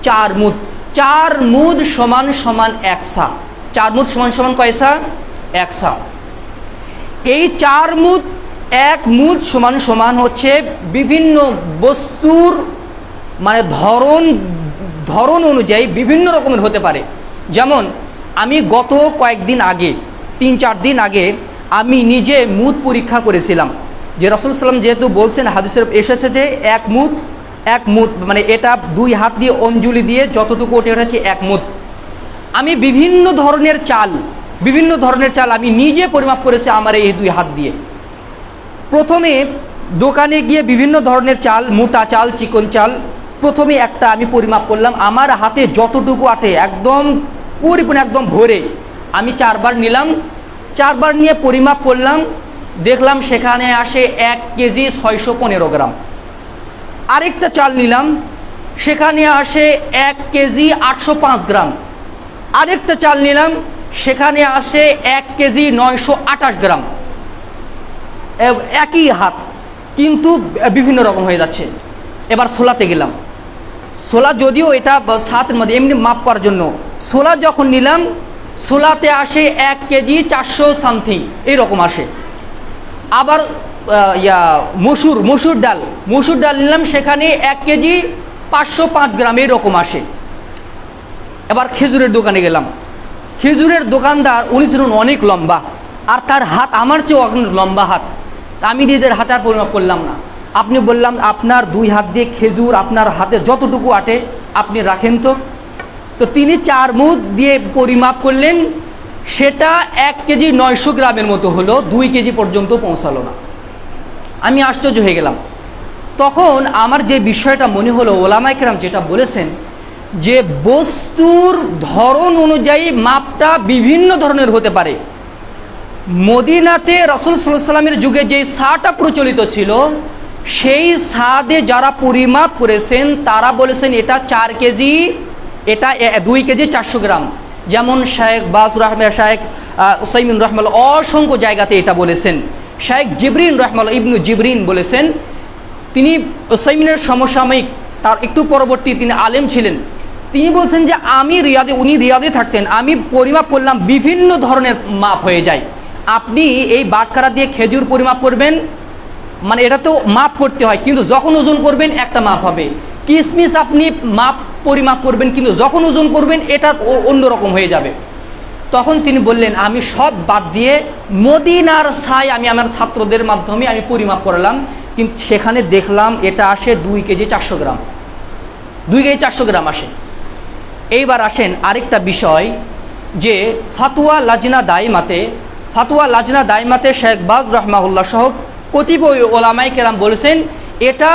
4 মুদ। 4 মুদ সমান সমান 1 সা। 4 মুদ সমান সমান কয় সা? 1 সা। এই 4 মুদ, 1 মুদ সমান সমান হচ্ছে বিভিন্ন বস্তুর মানে ধরন অনুযায়ী বিভিন্ন রকমের হতে পারে। যেমন আমি গত কয়েকদিন আগে, 3-4 দিন আগে আমি নিজে মুদ পরীক্ষা করেছিলাম, যে রাসূল সাল্লাম যেহেতু বলছেন, হাদিসের এসেছে যে 1 মুদ মানে এটা 2 হাত দিয়ে অঞ্জলি দিয়ে যতটুকু ওঠে ওটা হচ্ছে 1 মুদ। আমি বিভিন্ন ধরনের চাল আমি নিজে পরিমাপ করেছি আমার এই 2 হাত দিয়ে। প্রথমে দোকানে গিয়ে বিভিন্ন ধরনের চাল, মোটা চাল, চিকন চাল, প্রথমে একটা আমি পরিমাপ করলাম, আমার হাতে যতটুকু আটে একদম পরিপূর্ণ একদম ভরে আমি 4 বার নিলাম। 4 বার নিয়ে পরিমাপ করলাম, দেখলাম সেখানে আসে 1 কেজি 615 গ্রাম। আরেকটা চাল নিলাম, সেখানে আসে 1 কেজি 805 গ্রাম। আরেকটা চাল নিলাম, সেখানে আসে 1 কেজি 928 গ্রাম। একই হাত কিন্তু বিভিন্ন রকম হয়ে যাচ্ছে। এবার ছোলাতে গেলাম, ছোলা যদিও এটা হাতের মধ্যে এমনি মাপ করার জন্য, ছোলা যখন নিলাম ছোলাতে আসে 1 কেজি 400 সামথিং এরকম আসে। আবার মসুর ডাল নিলাম, সেখানে 1 কেজি 505 গ্রাম এরকম আসে। এবার খেজুরের দোকানে গেলাম, খেজুরের দোকানদার উনি ছিলেন অনেক লম্বা, আর তার হাত আমার চেয়েও অনেক লম্বা হাত। আমি নিজের হাতে আর পরিমাপ করলাম না, আপনি বললাম আপনার 2 হাত দিয়ে খেজুর আপনার হাতে যতটুকু আটে আপনি রাখেন তো তিনি 4 মুদ দিয়ে পরিমাপ করলেন, সেটা 1 কেজি 900 গ্রামের মতো হলো, 2 কেজি পর্যন্ত পৌঁছালো না। আমি আশ্চর্য হয়ে গেলাম। তখন আমার যে বিষয়টা মনে হলো, ওলামায়ে কেরাম যেটা বলেছেন যে বস্তুর ধরন অনুযায়ী মাপটা বিভিন্ন ধরনের হতে পারে। মদিনাতে রাসূল সাল্লাল্লাহু আলাইহি ওয়াসাল্লামের যুগে যে সাটা প্রচলিত ছিল, সেই সাদে যারা পরিমাপ করেছেন তারা বলেছেন এটা 4 কেজি, এটা 2 কেজি 400 গ্রাম। যেমন শায়েখ বাজ রাহমাতুল্লাহ, শায়েখ উসাইমিন রাহমাতুল্লাহ অসংখ্য জায়গাতে এটা বলেছেন। শায়েখ জিবরিন রাহমাতুল্লাহ, ইবনু জিবরিন বলেছেন, তিনি উসাইমিনের সমসাময়িক, তার একটু পরবর্তী তিনি আলেম ছিলেন। তিনি বলছেন যে উনি রিয়াদে থাকতেন, আমি পরিমাপ করলাম বিভিন্ন ধরনের মাপ হয়ে যায়। আপনি এই বাটখারা দিয়ে খেজুর পরিমাপ করবেন, মানে এটা তো মাপ করতে হয়, কিন্তু যখন ওজন করবেন একটা মাপ হবে। কিশমিশ আপনি পরিমাপ করবেন, কিন্তু যখন ওজন করবেন এটা অন্যরকম হয়ে যাবে। তখন তিনি বললেন আমি সব বাদ দিয়ে মদিনার ছাই আমি আমার ছাত্রদের মাধ্যমে আমি পরিমাপ করলাম, কিন্তু সেখানে দেখলাম এটা আসে 2 কেজি 400 গ্রাম। 2 কেজি 400 গ্রাম আসে। এইবার আসেন আরেকটা বিষয়, যে ফাতোয়া লাজনা দাইমাতে শেখ বাজ রাহমাহুল্লাহ সহ কতিপয় ওলামায়ে কেরাম বলেছেন এটা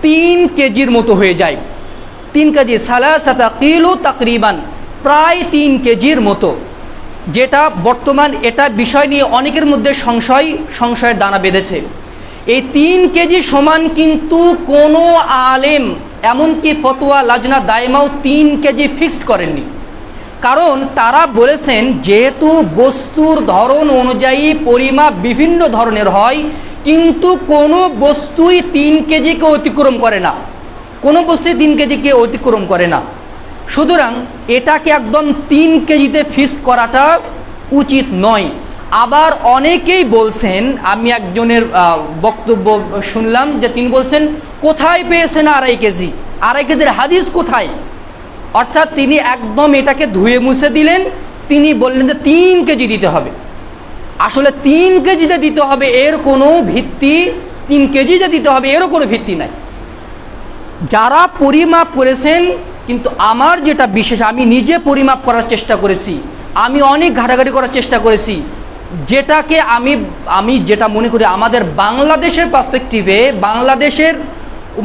3 কেজির মতো হয়ে যায়। 3 কেজি সালাসাতা কিলো তাকরিবান, প্রায় 3 কেজির মতো, যেটা বর্তমান এটা বিষয় নিয়ে অনেকের মধ্যে সংশয়ের দানা বেঁধেছে। এই 3 কেজি সমান কিন্তু কোনো আলেম, এমনকি ফতোয়া লাজনা দাইমাও 3 কেজি ফিক্সড করেননি। কারণ তারা বলেছেন যেহেতু বস্তুর ধরন অনুযায়ী পরিমাপ বিভিন্ন ধরনের হয়, কিন্তু কোনো বস্তুই 3 কেজিকে অতিক্রম করে না, কোনো বস্তুই 3 কেজিকে অতিক্রম করে না। সুতরাং এটাকে একদম 3 কেজিতে ফিক্সড করাটা উচিত নয়। আবার অনেকেই বলছেন, আমি একজনের বক্তব্য শুনলাম যে তিনি বলছেন কোথায় পেয়েছেন 2.5 কেজি, 2.5 কেজির হাদিস কোথায়? অর্থাৎ তিনি একদম এটাকে ধুয়ে মুছে দিলেন, তিনি বললেন যে 3 কেজি দিতে হবে। আসলে 3 কেজিতে দিতে হবে এর কোনো ভিত্তি, 3 কেজিতে দিতে হবে এরও কোনো ভিত্তি নাই। যারা পরিমাপ করেছেন, কিন্তু আমার যেটা বিশেষ, আমি নিজে পরিমাপ করার চেষ্টা করেছি, আমি অনেক ঘাটাঘাটি করার চেষ্টা করেছি, যেটাকে আমি যেটা মনে করি আমাদের বাংলাদেশের পার্সপেক্টিভে, বাংলাদেশের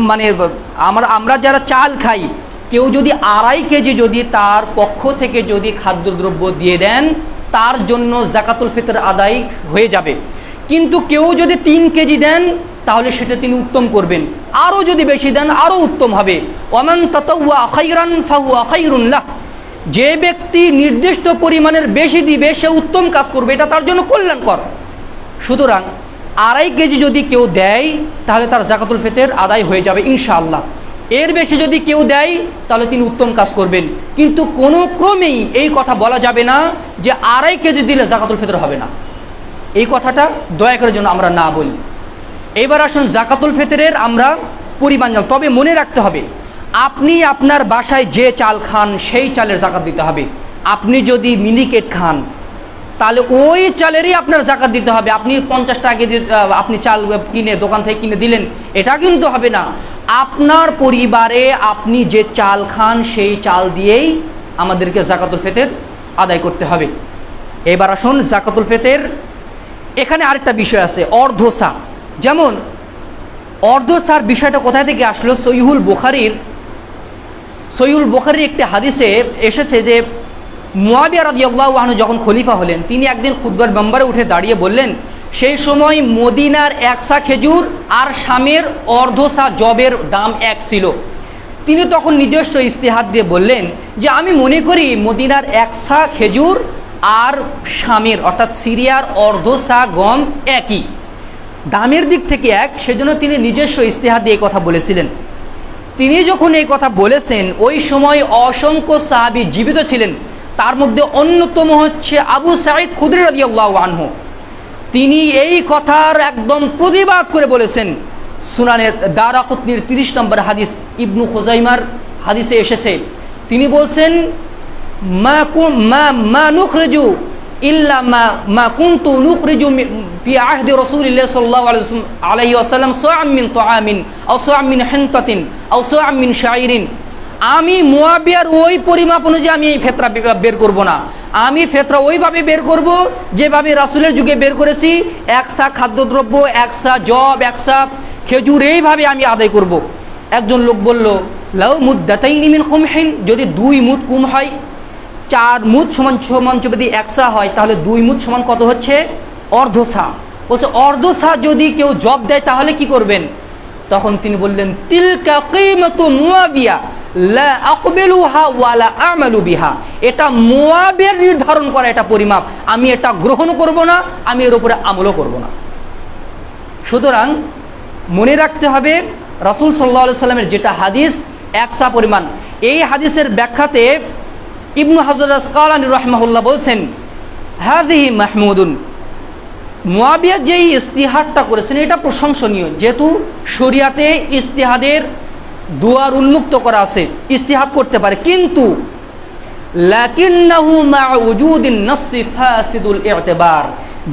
মানে আমরা যারা চাল খাই, কেউ যদি 2.5 কেজি যদি তার পক্ষ থেকে যদি খাদ্যদ্রব্য দিয়ে দেন, তার জন্য যাকাতুল ফিতর আদায় হয়ে যাবে। কিন্তু কেউ যদি 3 কেজি দেন, তাহলে সেটা তিনি উত্তম করবেন। আরও যদি বেশি দেন আরও উত্তম হবে। ওয়ামান তাতাওয়া খাইরান ফাহুয়া খাইরুন লাহ, যে ব্যক্তি নির্দিষ্ট পরিমাণের বেশি দিবে সে উত্তম কাজ করবে, এটা তার জন্য কল্যাণকর। সুতরাং 2.5 কেজি যদি কেউ দেয় তাহলে তার যাকাতুল ফিতর আদায় হয়ে যাবে ইনশাআল্লাহ। এর বেশি যদি কেউ দেয় তাহলে তিনি উত্তম কাজ করবেন, কিন্তু কোনো ক্রমেই এই কথা বলা যাবে না যে 2.5 কেজি দিলে যাকাতুল ফিতর হবে না। এই কথাটা দয়া করে যেন আমরা না বলি। এবার আসুন যাকাতুল ফিতরের আমরা পরিমাণ জানি। তবে মনে রাখতে হবে, আপনি আপনার বাসায় যে চাল খান সেই চালের যাকাত দিতে হবে। আপনি যদি মিনিকেট খান তাহলে ওই চালেরই আপনার যাকাত দিতে হবে। আপনি 50 টাকা কেজি আপনি চাল কিনে দোকান থেকে কিনে দিলেন, এটা কিন্তু হবে না। আপনার পরিবারে আপনি যে চাল খান সেই চাল দিয়েই আমাদেরকে যাকাতুল ফিতর আদায় করতে হবে। এবার আসুন যাকাতুল ফিতর, এখানে আরেকটা বিষয় আছে, অর্ধসা। যেমন অর্ধসার বিষয়টা কোথায় থেকে আসলো? সহিহুল বুখারীর একটি হাদিসে এসেছে যে মুয়াবিয়া রাদিয়াল্লাহু আনহু যখন খলিফা হলেন, তিনি একদিন খুতবার মেম্বারে উঠে দাঁড়িয়ে বললেন, সেই সময় মদিনার 1 সা খেজুর আর শামের অর্ধসা জবের দাম 1 ছিল। তিনি তখন নিজস্ব ইস্তেহাদ দিয়ে বললেন যে আমি মনে করি মদিনার 1 সা খেজুর আর শামের অর্থাৎ সিরিয়ার অর্ধসা গম একই, দামের দিক থেকে এক, সেজন্য তিনি নিজস্ব ইস্তেহাদ দিয়ে কথা বলেছিলেন। তিনি যখন এই কথা বলেছেন, ওই সময় অসংখ্য সাহাবী জীবিত ছিলেন। তার মধ্যে অন্যতম হচ্ছে আবু সাঈদ খুদরি রাদিয়াল্লাহু আনহু। তিনি এই কথার একদম প্রতিবাদ করে বলেছেন। সুনানে দারাকুতনির 30 নম্বর হাদিস, ইবনু খুজাইমার হাদিসে এসেছে, তিনি বলছেন মা নুখরিজু ইল্লা মা কুনতু নুখরিজু ফি আহদি রাসূলিল্লাহ সাল্লাল্লাহু আলাইহি ওয়াসাল্লাম সাআম মিন তাআমিন আও সাআম মিন হিনতাতিন আও সাআম মিন শাইরিন। আমি মুয়াবিয়ার ওই পরিমাপ অনুযায়ী আমি এই ফিতরা বের করব না। আমি ফিতরা ওইভাবে বের করব যেভাবে রাসূলের যুগে বের করেছি। 1 সা খাদ্যদ্রব্য, 1 সা জব, 1 সা খেজুর, এইভাবে আমি আদায় করব। একজন লোক বলল, লাউ মুদ্দাতাইনি মিন কুমহিন, যদি 2 মুদ কুম হয়, 4 মুদ সমান যদি 1 সা হয়, তাহলে 2 মুদ সমান কত হচ্ছে? অর্ধসা। বলছে অর্ধসা যদি কেউ জব দেয় তাহলে কি করবেন? তখন তিনি বললেন, তিলকা কিমাতু মুয়াবিয়া লা আকবিলুহা ওয়ালা আমালু বিহা। এটা মুয়াবিয়ার নির্ধারণ করা একটা পরিমাপ, আমি এটা গ্রহণ করব না, আমি এর উপরে আমলও করব না। সুতরাং মনে রাখতে হবে রাসূল সাল্লাল্লাহু আলাইহি সাল্লামের যেটা হাদিস 1 সা পরিমাণ, এই হাদিসের ব্যাখ্যাতে ইবনু হাজার আসকালানী রাহিমাহুল্লাহ বলছেন, হাযিহি মাহমুদুন। মুয়াবিয়া যেই ইস্তিহাদটা করেছেন এটা প্রশংসনীয়, যেহেতু শরিয়াতে ইস্তিহাদের দুয়ার উন্মুক্ত করা আছে, ইস্তিহাদ করতে পারে, কিন্তু লাকিন্নাহু মা উজুদিন নাসসি ফাসিদুল ইতিবার।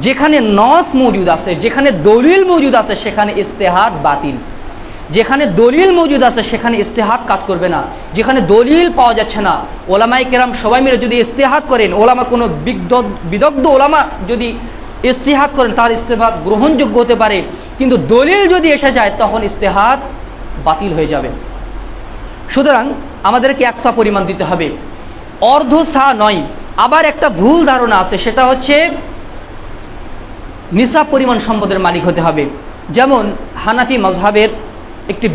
যেখানে নস মওজুদ আছে, যেখানে দলিল মওজুদ আছে, সেখানে ইস্তিহাদ বাতিল। যেখানে দলিল মওজুদ আছে সেখানে ইস্তেহাদ কাজ করবে না। যেখানে দলিল পাওয়া যাচ্ছে না, ওলামায়ে কেরাম সবাই মিলে যদি ইস্তেহাদ করেন, ওলামা কোনো বিদগ্ধ ওলামা যদি ইস্তেহাদ করেন, তার ইস্তেহাদ গ্রহণযোগ্য হতে পারে, কিন্তু দলিল যদি এসে যায় তখন ইস্তেহাদ বাতিল হয়ে যাবে। সুতরাং আমাদেরকে 1 সা পরিমাণ দিতে হবে, অর্ধ সা নয়। আবার একটা ভুল ধারণা আছে, সেটা হচ্ছে নিসাব পরিমাণ সম্পদের মালিক হতে হবে। যেমন হানাফি মাজহাবের একটি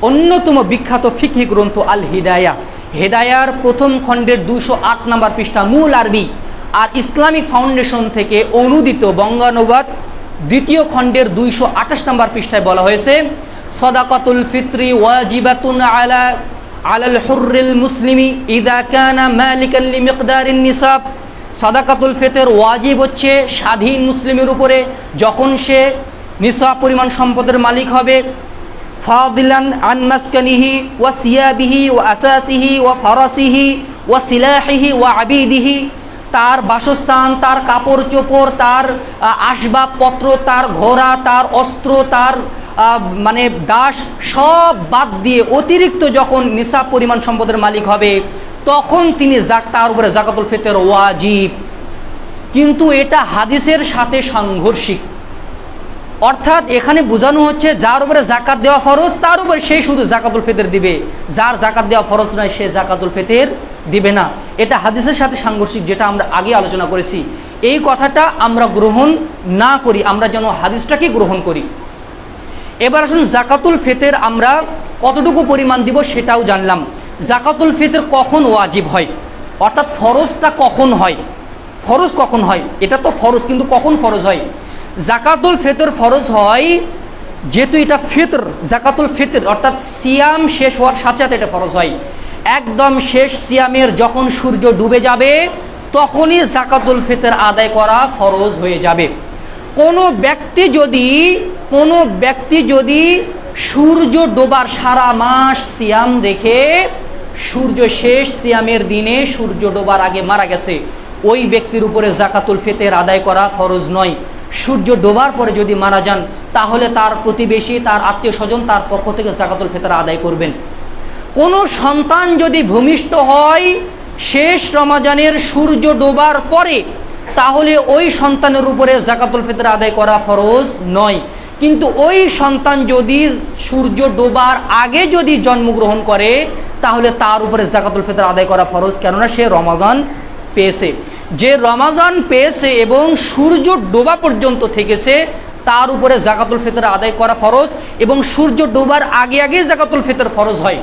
অন্যতম বিখ্যাত ফিকহি গ্রন্থ আল হিদায়া, হেদায়ার প্রথম খণ্ডের 208 নম্বর পৃষ্ঠা মূল আরবি আর ইসলামিক ফাউন্ডেশন থেকে অনুদিত বঙ্গানুবাদ 2য় খণ্ডের 228 নম্বর পৃষ্ঠায় বলা হয়েছে, সাদাকাতুল ফিত্রি ওয়াজিবাতুন আলাল হুররিল মুসলিমি ইযা কানা মালিকান লিমিকদারিন নিসাব। সাদাকাতুল ফিতর ওয়াজিব হচ্ছে স্বাধীন মুসলিমের উপরে যখন সে নিসাব পরিমাণ সম্পদের মালিক হবে। ফাদিলান আন মাসকানিহি ওয়া সিয়াবিহি ওয়া আসাসিহি ওয়া ফারাসিহি ওয়া সিলাহিহি ওয়া আবিদিহি, তার বাসস্থান, তার কাপড় চোপড়, তার আসবাবপত্র, তার ঘোড়া, তার অস্ত্র, তার মানে দাস, সব বাদ দিয়ে অতিরিক্ত যখন নিসাব পরিমাণ সম্পদের মালিক হবে তখন তিনি তার উপরে যাকাতুল ফিতর ওয়াজিব। কিন্তু এটা হাদিসের সাথে সাংঘর্ষিক। অর্থাৎ এখানে বোঝানো হচ্ছে যার উপরে জাকাত দেওয়া ফরজ তার উপরে সে শুধু জাকাতুল ফিতর দিবে, যার জাকাত দেওয়া ফরজ নয় সে জাকাতুল ফিতর দিবে না। এটা হাদিসের সাথে সাংঘর্ষিক, যেটা আমরা আগে আলোচনা করেছি। এই কথাটা আমরা গ্রহণ না করি, আমরা যেন হাদিসটাকে গ্রহণ করি। এবার আসুন জাকাতুল ফিতর আমরা কতটুকু পরিমাণ দিব সেটাও জানলাম। জাকাতুল ফিতর কখন ওয়াজিব হয়, অর্থাৎ ফরজটা কখন হয়, ফরজ কখন হয়, এটা তো ফরজ, কিন্তু কখন ফরজ হয়? জাকাতুল ফিতর ফরজ হয় যেহেতু এটা ফিতর, জাকাতুল ফিতর অর্থাৎ সিয়াম শেষ হওয়ার সাথে সাথে এটা ফরজ হয়। একদম শেষ সিয়ামের যখন সূর্য ডুবে যাবে তখনই জাকাতুল ফিতর আদায় করা ফরজ হয়ে যাবে। কোনো ব্যক্তি যদি সূর্য ডোবার সারা মাস সিয়াম রেখে সূর্য শেষ সিয়ামের দিনে সূর্য ডোবার আগে মারা গেছে, ওই ব্যক্তির উপরে জাকাতুল ফিতর আদায় করা ফরজ নয়। সূর্য ডোবার পরে যদি মারা যান তাহলে তার প্রতিবেশী, তার আত্মীয় স্বজন তার পক্ষ থেকে জাকাতুল ফিতর আদায় করবেন। কোনো সন্তান যদি ভূমিষ্ঠ হয় শেষ রমজানের সূর্য ডোবার পরে, তাহলে ওই সন্তানের উপরে জাকাতুল ফিতর আদায় করা ফরজ নয়। কিন্তু ওই সন্তান যদি সূর্য ডোবার আগে যদি জন্মগ্রহণ করে তাহলে তার উপরে জাকাতুল ফিতর আদায় করা ফরজ, কেননা সে রমজান পেয়েছে। যে রমজান পেয়েছে এবং সূর্য ডোবা পর্যন্ত থেকেছে তার উপরে জাকাতুল ফিতর আদায় করা ফরজ, এবং সূর্য ডোবার আগে আগে জাকাতুল ফিতর ফরজ হয়।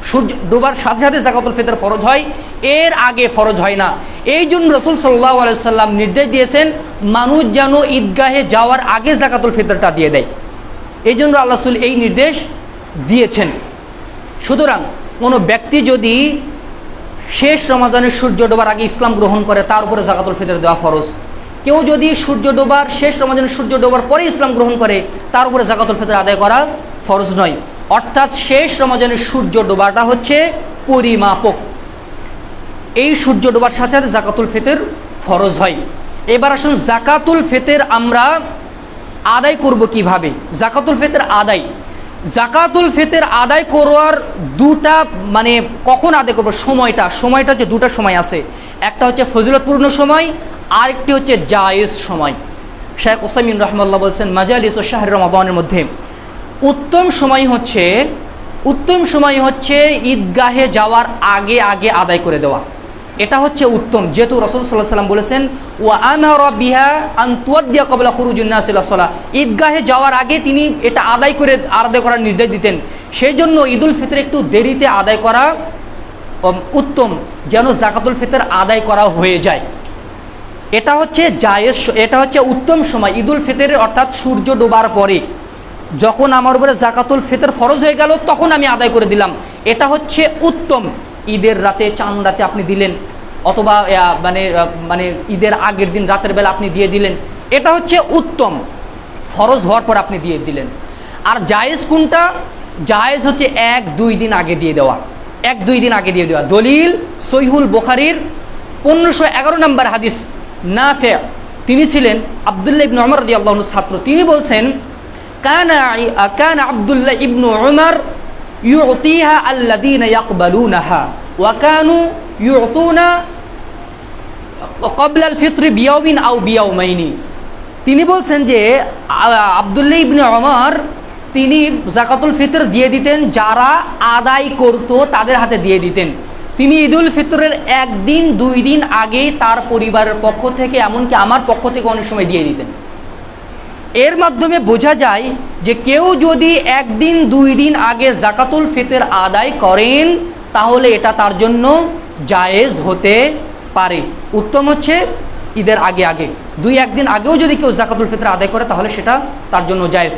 সূর্য ডোবার সাথে সাথে জাকাতুল ফিতর ফরজ হয়, এর আগে ফরজ হয় না। এই জন্য রাসূল সাল্লাল্লাহু আলাইহি সাল্লাম নির্দেশ দিয়েছেন মানুষ যেন ঈদগাহে যাওয়ার আগে জাকাতুল ফিতরটা দিয়ে দেয়। এই জন্য আল্লাহ রাসূল এই নির্দেশ দিয়েছেন। সুতরাং কোনো ব্যক্তি যদি শেষ রমজানের সূর্য ডোবার আগে ইসলাম গ্রহণ করে তার উপরে জাকাতুল ফিতর দেওয়া ফরজ। কেউ যদি সূর্য ডোবার শেষ রমজানের সূর্য ডোবার পরে ইসলাম গ্রহণ করে তার উপরে জাকাতুল ফিতর আদায় করা ফরজ নয়। অর্থাৎ শেষ রমজানের সূর্য ডোবাটা হচ্ছে পরিমাপক, এই সূর্য ডোবার সাথে সাথে জাকাতুল ফিতর ফরজ হয়। এবার আসুন জাকাতুল ফিতর আমরা আদায় করব কিভাবে? জাকাতুল ফিতর আদায় করার দুটা কখন আদায় করবো, সময়টা হচ্ছে দুটা সময় আছে। একটা হচ্ছে ফজিলতপূর্ণ সময়, আরেকটি হচ্ছে জায়েজ সময়। শেখ উসাইমিন রাহমাতুল্লাহ বলছেন মাজালিস ও শাহর রমাদানের মধ্যে উত্তম সময় হচ্ছে ঈদগাহে যাওয়ার আগে আগে আদায় করে দেওয়া, এটা হচ্ছে উত্তম। যেহেতু রাসূল সাল্লাল্লাহু আলাইহি ওয়াসাল্লাম বলেছেন ওয়া আমারা বিহা আন তুআদ্দিয়া ক্বাবলা খুরুজিন নাস ইলা সালাহ, ঈদগাহে যাওয়ার আগে তিনি এটা আদায় করার নির্দেশ দিতেন। সেই জন্য ঈদুল ফিতর একটু দেরিতে আদায় করা উত্তম, যেন জাকাতুল ফিতর আদায় করা হয়ে যায়। এটা হচ্ছে জায়েজ, এটা হচ্ছে উত্তম সময় ঈদুল ফিতরের, অর্থাৎ সূর্য ডোবার পরে যখন আমার উপরে জাকাতুল ফিতর ফরজ হয়ে গেল তখন আমি আদায় করে দিলাম, এটা হচ্ছে উত্তম। ঈদের রাতে, চাঁদ রাতে আপনি দিলেন, অথবা ঈদের আগের দিন রাতের বেলা আপনি দিয়ে দিলেন, এটা হচ্ছে উত্তম। ফরজ হওয়ার পর আপনি দিয়ে দিলেন। আর জায়েজ কোনটা? জায়েজ হচ্ছে 1-2 দিন আগে দিয়ে দেওয়া, 1-2 দিন আগে দিয়ে দেওয়া। দলিল সহিহুল বুখারীর 1511 নম্বর হাদিস। নাফি' তিনি ছিলেন আব্দুল্লাহ ইবনে উমর রাদিয়াল্লাহু আনহু ছাত্র। তিনি বলছেন কানা আব্দুল্লাহ ইবনে উমর ইউতিহা আল্লাযীনা ইয়াকবালুনাহা ওয়া কানু ইউতুনা ক্বাবলা আল ফিত্র বিয়াউমিন আও বিয়াউমাইনি। তিনি বলছেন যে আব্দুল্লাহ ইবনে উমর তিনি জাকাতুল ফিতর দিয়ে দিতেন, যারা আদায় করত তাদের হাতে দিয়ে দিতেন। তিনি ঈদুল ফিতরের 1-2 দিন আগে তার পরিবারের পক্ষ থেকে, এমনকি আমার পক্ষ থেকে অনেক সময় দিয়ে দিতেন। এর মাধ্যমে বোঝা যায় যে কেউ যদি 1-2 দিন আগে জাকাতুল ফিতর আদায় করেন তাহলে এটা তার জন্য জায়েজ হতে পারে। উত্তম হচ্ছে ঈদের আগে 2-1 দিন আগেও যদি কেউ জাকাতুল ফিতর আদায় করে তাহলে সেটা তার জন্য জায়েজ।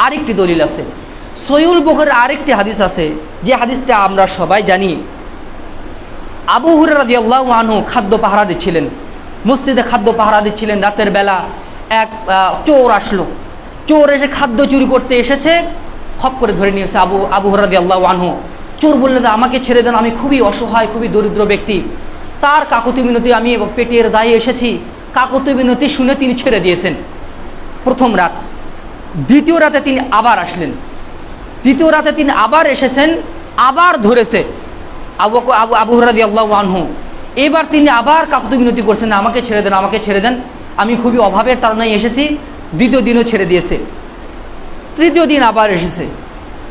আরেকটি দলিল আছে, সহিহুল বুখারীর আরেকটি হাদিস আছে, যে হাদিসটা আমরা সবাই জানি। আবু হুরায়রা রাদিয়াল্লাহু আনহু খাদ্য পাহারা দিচ্ছিলেন, মসজিদে খাদ্য পাহারা দিচ্ছিলেন। রাতের বেলা এক চোর আসলো, চোর এসে খাদ্য চুরি করতে এসেছে, খপ করে ধরে নিয়েছে আবু হুরায়রা রাদিয়াল্লাহু আনহু। চোর বললেন আমাকে ছেড়ে দেন, আমি খুবই অসহায়, খুবই দরিদ্র ব্যক্তি। তার কাকুতি মিনতি, আমি পেটের দায়ে এসেছি, কাকুতি মিনতি শুনে তিনি ছেড়ে দিয়েছেন। প্রথম রাত। দ্বিতীয় রাতে তিনি আবার আসলেন, তৃতীয় রাতে তিনি আবার এসেছেন, আবার ধরেছে আবু হুরায়রা রাদিয়াল্লাহু আনহু। এবার তিনি আবার কাকুতি মিনতি করছেন, আমাকে ছেড়ে দেন, আমাকে ছেড়ে দেন, আমি খুবই অভাবের তাড়নায় এসেছি। দ্বিতীয় দিনও ছেড়ে দিয়েছে। তৃতীয় দিন আবার এসেছে।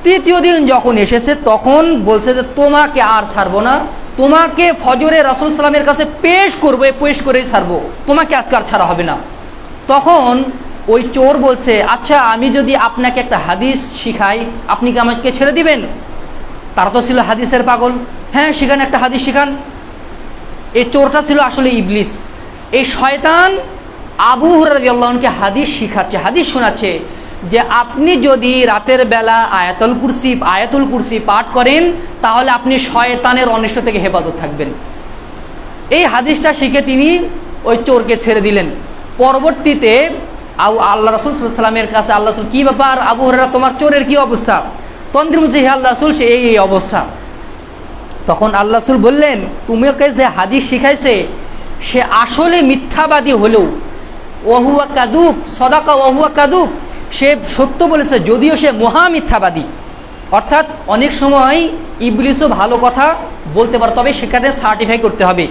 তৃতীয় দিন যখন এসেছে তখন বলছে যে তোমাকে আর ছাড়বো না, তোমাকে ফজরে রাসূল সাল্লামের কাছে পেশ করবো, পেশ করেই ছাড়বো, তোমাকে আজকে আর ছাড়া হবে না। তখন ওই চোর বলছে, আচ্ছা আমি যদি আপনাকে একটা হাদিস শিখাই, আপনি কি আমাকে ছেড়ে দিবেন? তারা তো ছিল হাদিসের পাগল। হ্যাঁ শিখান, একটা হাদিস শিখান। এই চোরটা ছিল আসলে ইবলিস। এই শয়তান আবু হুরায়রা রাদিয়াল্লাহু আনহুকে হাদিস শিখাচ্ছে, হাদিস শোনাচ্ছে যে আপনি যদি রাতের বেলা আয়াতুল কুরসি পাঠ করেন তাহলে আপনি শয়তানের অনিষ্ট থেকে হেফাজত থাকবেন। এই হাদিসটা শিখে তিনি ওই চোরকে ছেড়ে দিলেন। পরবর্তীতে আল্লাহ রাসূল সাল্লাল্লাহু আলাইহি ওয়াসাল্লামের কাছে আল্লাহ রাসূল, কি ব্যাপার আবু হুরায়রা, তোমার চোরের কি অবস্থা? তন্দ্র বলছে, হে আল্লাহ রাসূল, সে এই অবস্থা। তখন আল্লাহ রাসূল বললেন, তোমাকে যে হাদিস শিখাইছে সে আসলে মিথ্যাবাদী হলেও ওয়াহুয়া কাযুব, সাদাকা ওয়াহুয়া কাযুব, সে সত্য বলেছে যদিও সে মহা মিথ্যাবাদী। অর্থাৎ অনেক সময় ইবলিসও ভালো কথা বলতে পারে, তবে সেখানে সার্টিফাই করতে হবে।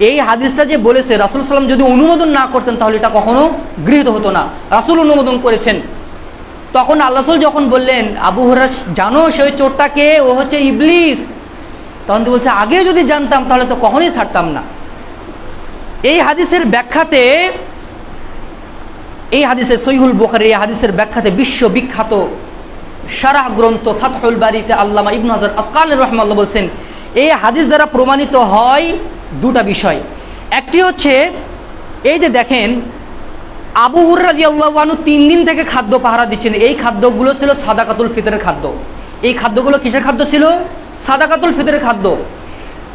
এই হাদিসটা যে বলেছে রাসূল সাল্লাম যদি অনুমোদন না করতেন তাহলে এটা কখনো গৃহীত হতো না। রাসূল অনুমোদন করেছেন। তখন আল্লাহ রাসূল যখন বললেন, আবু হুরায়রা জানো সেই চোরটাকে, ও হচ্ছে ইবলিস, তখন তো বলছে আগে যদি জানতাম তাহলে তো কখনোই ছাড়তাম না। এই হাদিসের ব্যাখ্যাতে, এই হাদিসে সহিহুল বুখারী, এই হাদিসের ব্যাখ্যাতে বিশ্ববিখ্যাত শারাহ গ্রন্থ ফাতহুল বারীতে আল্লামা ইবনে হাজার আসকালানী রাহিমাহুল্লাহ বলছেন, এই হাদিস দ্বারা প্রমাণিত হয় দুটা বিষয়। একটি হচ্ছে এই যে দেখেন আবু হুরায়রা রাদিয়াল্লাহু আনহু 3 দিন থেকে খাদ্য পাহারা দিচ্ছেন। এই খাদ্যগুলো ছিল সাদাকাতুল ফিতরের খাদ্য। এই খাদ্যগুলো কিসের খাদ্য ছিল? সাদাকাতুল ফিতরের খাদ্য।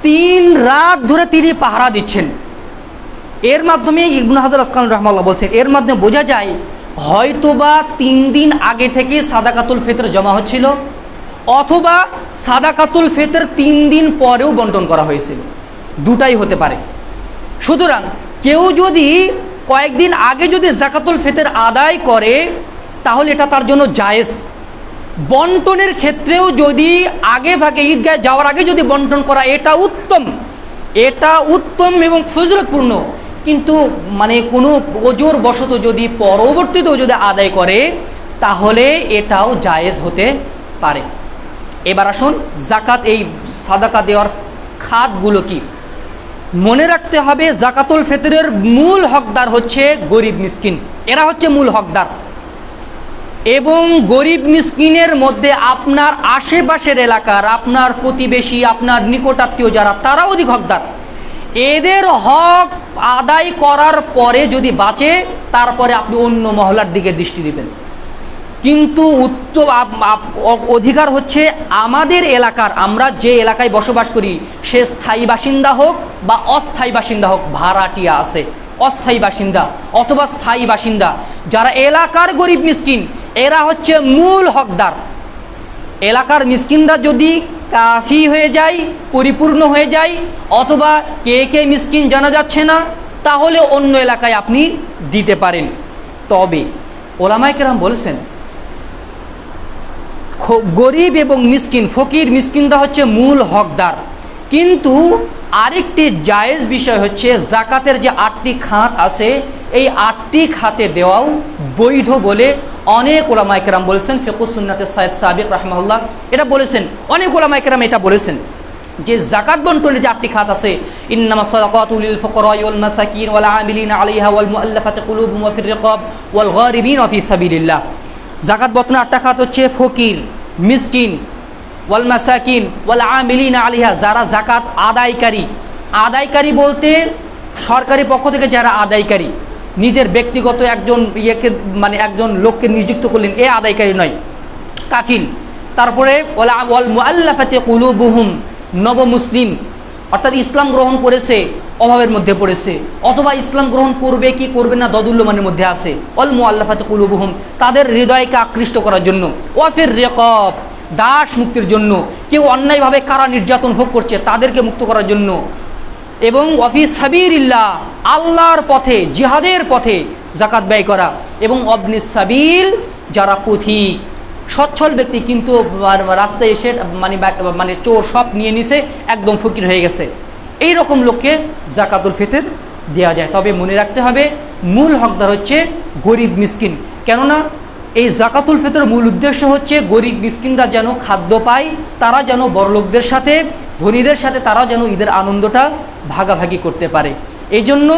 3 রাত ধরে তিনি পাহারা দিচ্ছেন। এর মাধ্যমে ইবনে হাজার আসকালানী রাহিমাহুল্লাহ বলছেন, এর মাধ্যমে বোঝা যায় হয়তোবা 3 দিন আগে থেকে সাদাকাতুল ফিতর জমা হচ্ছিল, অথবা সাদাকাতুল ফিতর 3 দিন পরেও বন্টন করা হয়েছিল, দুটাই হতে পারে। সুতরাং কেউ যদি কয়েকদিন আগে যদি যাকাতুল ফিতর আদায় করে তাহলে এটা তার জন্য জায়েজ। বন্টনের ক্ষেত্রেও যদি আগে ভাগে ঈদগাহে যাওয়ার আগে যদি বন্টন করা, এটা উত্তম, এটা উত্তম এবং ফজিলতপূর্ণ। কিন্তু মানে কোনো ওজোর বশত যদি পরবর্তীতেও যদি আদায় করে তাহলে এটাও জায়েজ হতে পারে। এবার আসুন যাকাত, এই সাদাকা দেওয়ার খাতগুলো কি মনে রাখতে হবে। যাকাতুল ফিতরের মূল হকদার হচ্ছে গরিব মিসকিন, এরা হচ্ছে মূল হকদার। এবং গরিব মিসকিনের মধ্যে আপনার আশেপাশের এলাকার, আপনার প্রতিবেশী, আপনার নিকটাত্মীয় যারা, তারা অধিক হকদার। এদের হক আদায় করার পরে যদি বাঁচে তারপরে আপনি অন্য মহল্লার দিকে দৃষ্টি দিবেন। কিন্তু উত্তম অধিকার হচ্ছে আমাদের এলাকার, আমরা যে এলাকায় বসবাস করি সে স্থায়ী বাসিন্দা হোক বা অস্থায়ী বাসিন্দা হোক, ভাড়াটিয়া আছে, অস্থায়ী বাসিন্দা অথবা স্থায়ী বাসিন্দা, যারা এলাকার গরিব মিসকিন এরা হচ্ছে মূল হকদার। এলাকার মিসকিনরা যদি কাফি হয়ে যায়, পরিপূর্ণ হয়ে যায়, অথবা কে কে মিসকিন জানা যাচ্ছে না, তাহলে অন্য এলাকায় আপনি দিতে পারেন। তবে ওলামায়ে কেরাম বলেছেন গরিব এবং মিসকিন, ফকির মিসকিনরা হচ্ছে মূল হকদার। কিন্তু আরেকটি জায়েজ বিষয় হচ্ছে যাকাতের যে 8টি খাত আছে, এই 8টি খাতে দেওয়াও বৈধ বলে অনেক ওলামায়ে কেরাম বলেছেন। ফিকহুস সুন্নাতে সাইয়্যিদ সাবিক রাহিমাহুল্লাহ এটা বলেছেন, অনেক ওলামায়ে কেরাম এটা বলেছেন যে যাকাত বন্টনের যে 8টি খাত আছে, ইন্নামাস সাদাকাতু লিল ফুকারা ওয়াল মাসাকিন ওয়াল আমিলিনা আলাইহা ওয়াল মুআল্লাফাতি কুলুবুহুম ওয়া ফির রিকাব ওয়াল গারিবিনা ফি সাবিলিল্লাহ। যাকাত বন্টনের 8টা খাত হচ্ছে ফকির, মিসকিন, ওয়াল মাসাকিন ওয়াল আমিলিনা আলাইহা, যারা যাকাত আদায়কারী। আদায়কারী বলতে সরকারি পক্ষ থেকে যারা আদায়কারী, নিজের ব্যক্তিগত একজন ইয়েকে মানে একজন লোককে নিযুক্ত করলেন, এ আদায়কারী নয়, কাফিল। তারপরে ওয়াল মুআল্লাফাতি কুলুবুহুম, নব মুসলিম, অর্থাৎ ইসলাম গ্রহণ করেছে অভাবের মধ্যে পড়েছে, অথবা ইসলাম গ্রহণ করবে কি করবে না দদুল্যমানের মধ্যে আছে, ওয়াল মুআল্লাফাতি কুলুবুহুম, তাদের হৃদয়কে আকৃষ্ট করার জন্য, ওয়া ফির রিকাব, দাস মুক্তির জন্য, কেউ অন্যায়ভাবে কারা নির্যাতন ভোগ করছে তাদেরকে মুক্ত করার জন্য, এবং ওয়া ফি সাবিলিল্লাহ, আল্লাহর পথে, জিহাদের পথে যাকাত ব্যয় করা, এবং অবনিস সাবিল, যারা পথিক সচ্ছল ব্যক্তি কিন্তু রাস্তায় এসে মানে চোর সব নিয়ে নিছে, একদম ফকির হয়ে গেছে, এই রকম লোককে জাকাতুল ফিতর দেওয়া যায়। তবে মনে রাখতে হবে মূল হকদার হচ্ছে গরিব মিসকিন। কেননা এই জাকাতুল ফিতর মূল উদ্দেশ্য হচ্ছে গরিব মিসকিনরা যেন খাদ্য পায়, তারা যেন বড়লোকদের সাথে ধনীদের সাথে তারা যেন ঈদের আনন্দটা ভাগাভাগি করতে পারে। এই জন্য